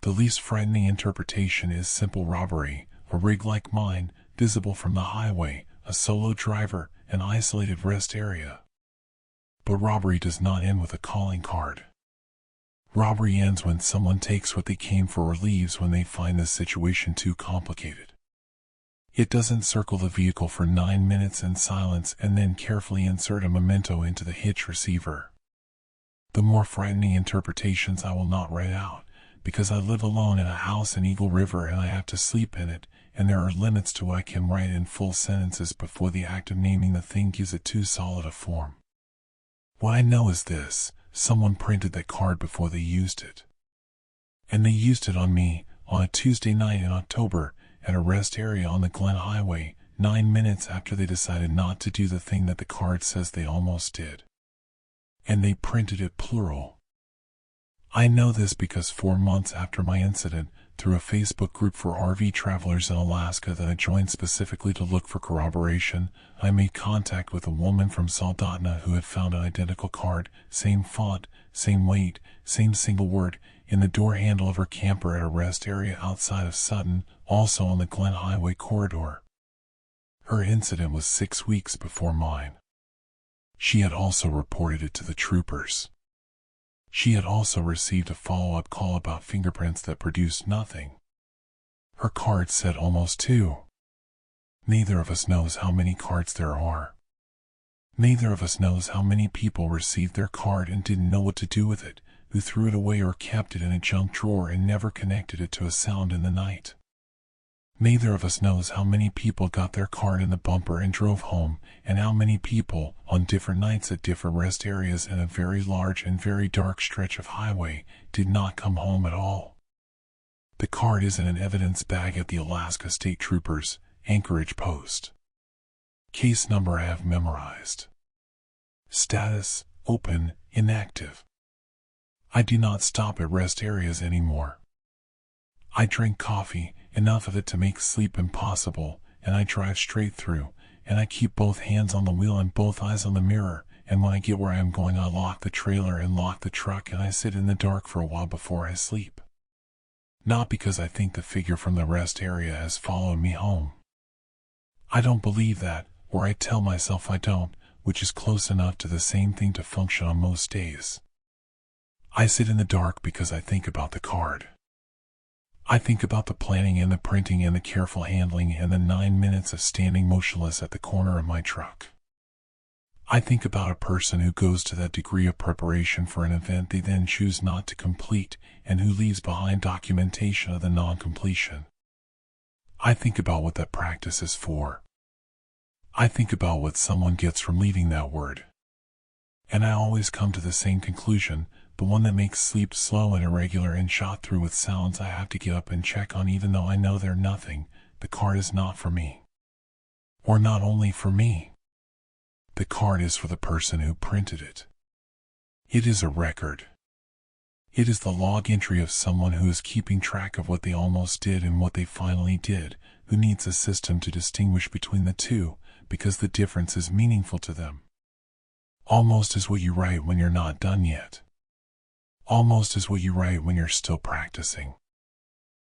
The least frightening interpretation is simple robbery, a rig like mine, visible from the highway, a solo driver, an isolated rest area. But robbery does not end with a calling card. Robbery ends when someone takes what they came for or leaves when they find the situation too complicated. It doesn't circle the vehicle for 9 minutes in silence and then carefully insert a memento into the hitch receiver. The more frightening interpretations I will not write out, because I live alone in a house in Eagle River and I have to sleep in it, and there are limits to what I can write in full sentences before the act of naming the thing gives it too solid a form. What I know is this: someone printed that card before they used it. And they used it on me, on a Tuesday night in October, at a rest area on the Glen Highway, 9 minutes after they decided not to do the thing that the card says they almost did. And they printed it plural. I know this because 4 months after my incident, through a Facebook group for RV travelers in Alaska that I joined specifically to look for corroboration, I made contact with a woman from Soldotna who had found an identical card, same font, same weight, same single word, in the door handle of her camper at a rest area outside of Sutton, also on the Glen Highway corridor. Her incident was 6 weeks before mine. She had also reported it to the troopers. She had also received a follow-up call about fingerprints that produced nothing. Her card said almost 2. Neither of us knows how many cards there are. Neither of us knows how many people received their card and didn't know what to do with it, who threw it away or kept it in a junk drawer and never connected it to a sound in the night. Neither of us knows how many people got their card in the bumper and drove home, and how many people, on different nights at different rest areas in a very large and very dark stretch of highway, did not come home at all. The card is in an evidence bag at the Alaska State Troopers, Anchorage Post. Case number I have memorized. Status: open, inactive. I do not stop at rest areas anymore. I drink coffee, enough of it to make sleep impossible, and I drive straight through, and I keep both hands on the wheel and both eyes on the mirror, and when I get where I am going I lock the trailer and lock the truck and I sit in the dark for a while before I sleep. Not because I think the figure from the rest area has followed me home. I don't believe that, or I tell myself I don't, which is close enough to the same thing to function on most days. I sit in the dark because I think about the card. I think about the planning and the printing and the careful handling and the 9 minutes of standing motionless at the corner of my truck. I think about a person who goes to that degree of preparation for an event they then choose not to complete and who leaves behind documentation of the non-completion. I think about what that practice is for. I think about what someone gets from leaving that word. And I always come to the same conclusion, the one that makes sleep slow and irregular and shot through with sounds I have to get up and check on even though I know they're nothing. The card is not for me. Or not only for me. The card is for the person who printed it. It is a record. It is the log entry of someone who is keeping track of what they almost did and what they finally did, who needs a system to distinguish between the two, because the difference is meaningful to them. Almost is what you write when you're not done yet. Almost is what you write when you're still practicing.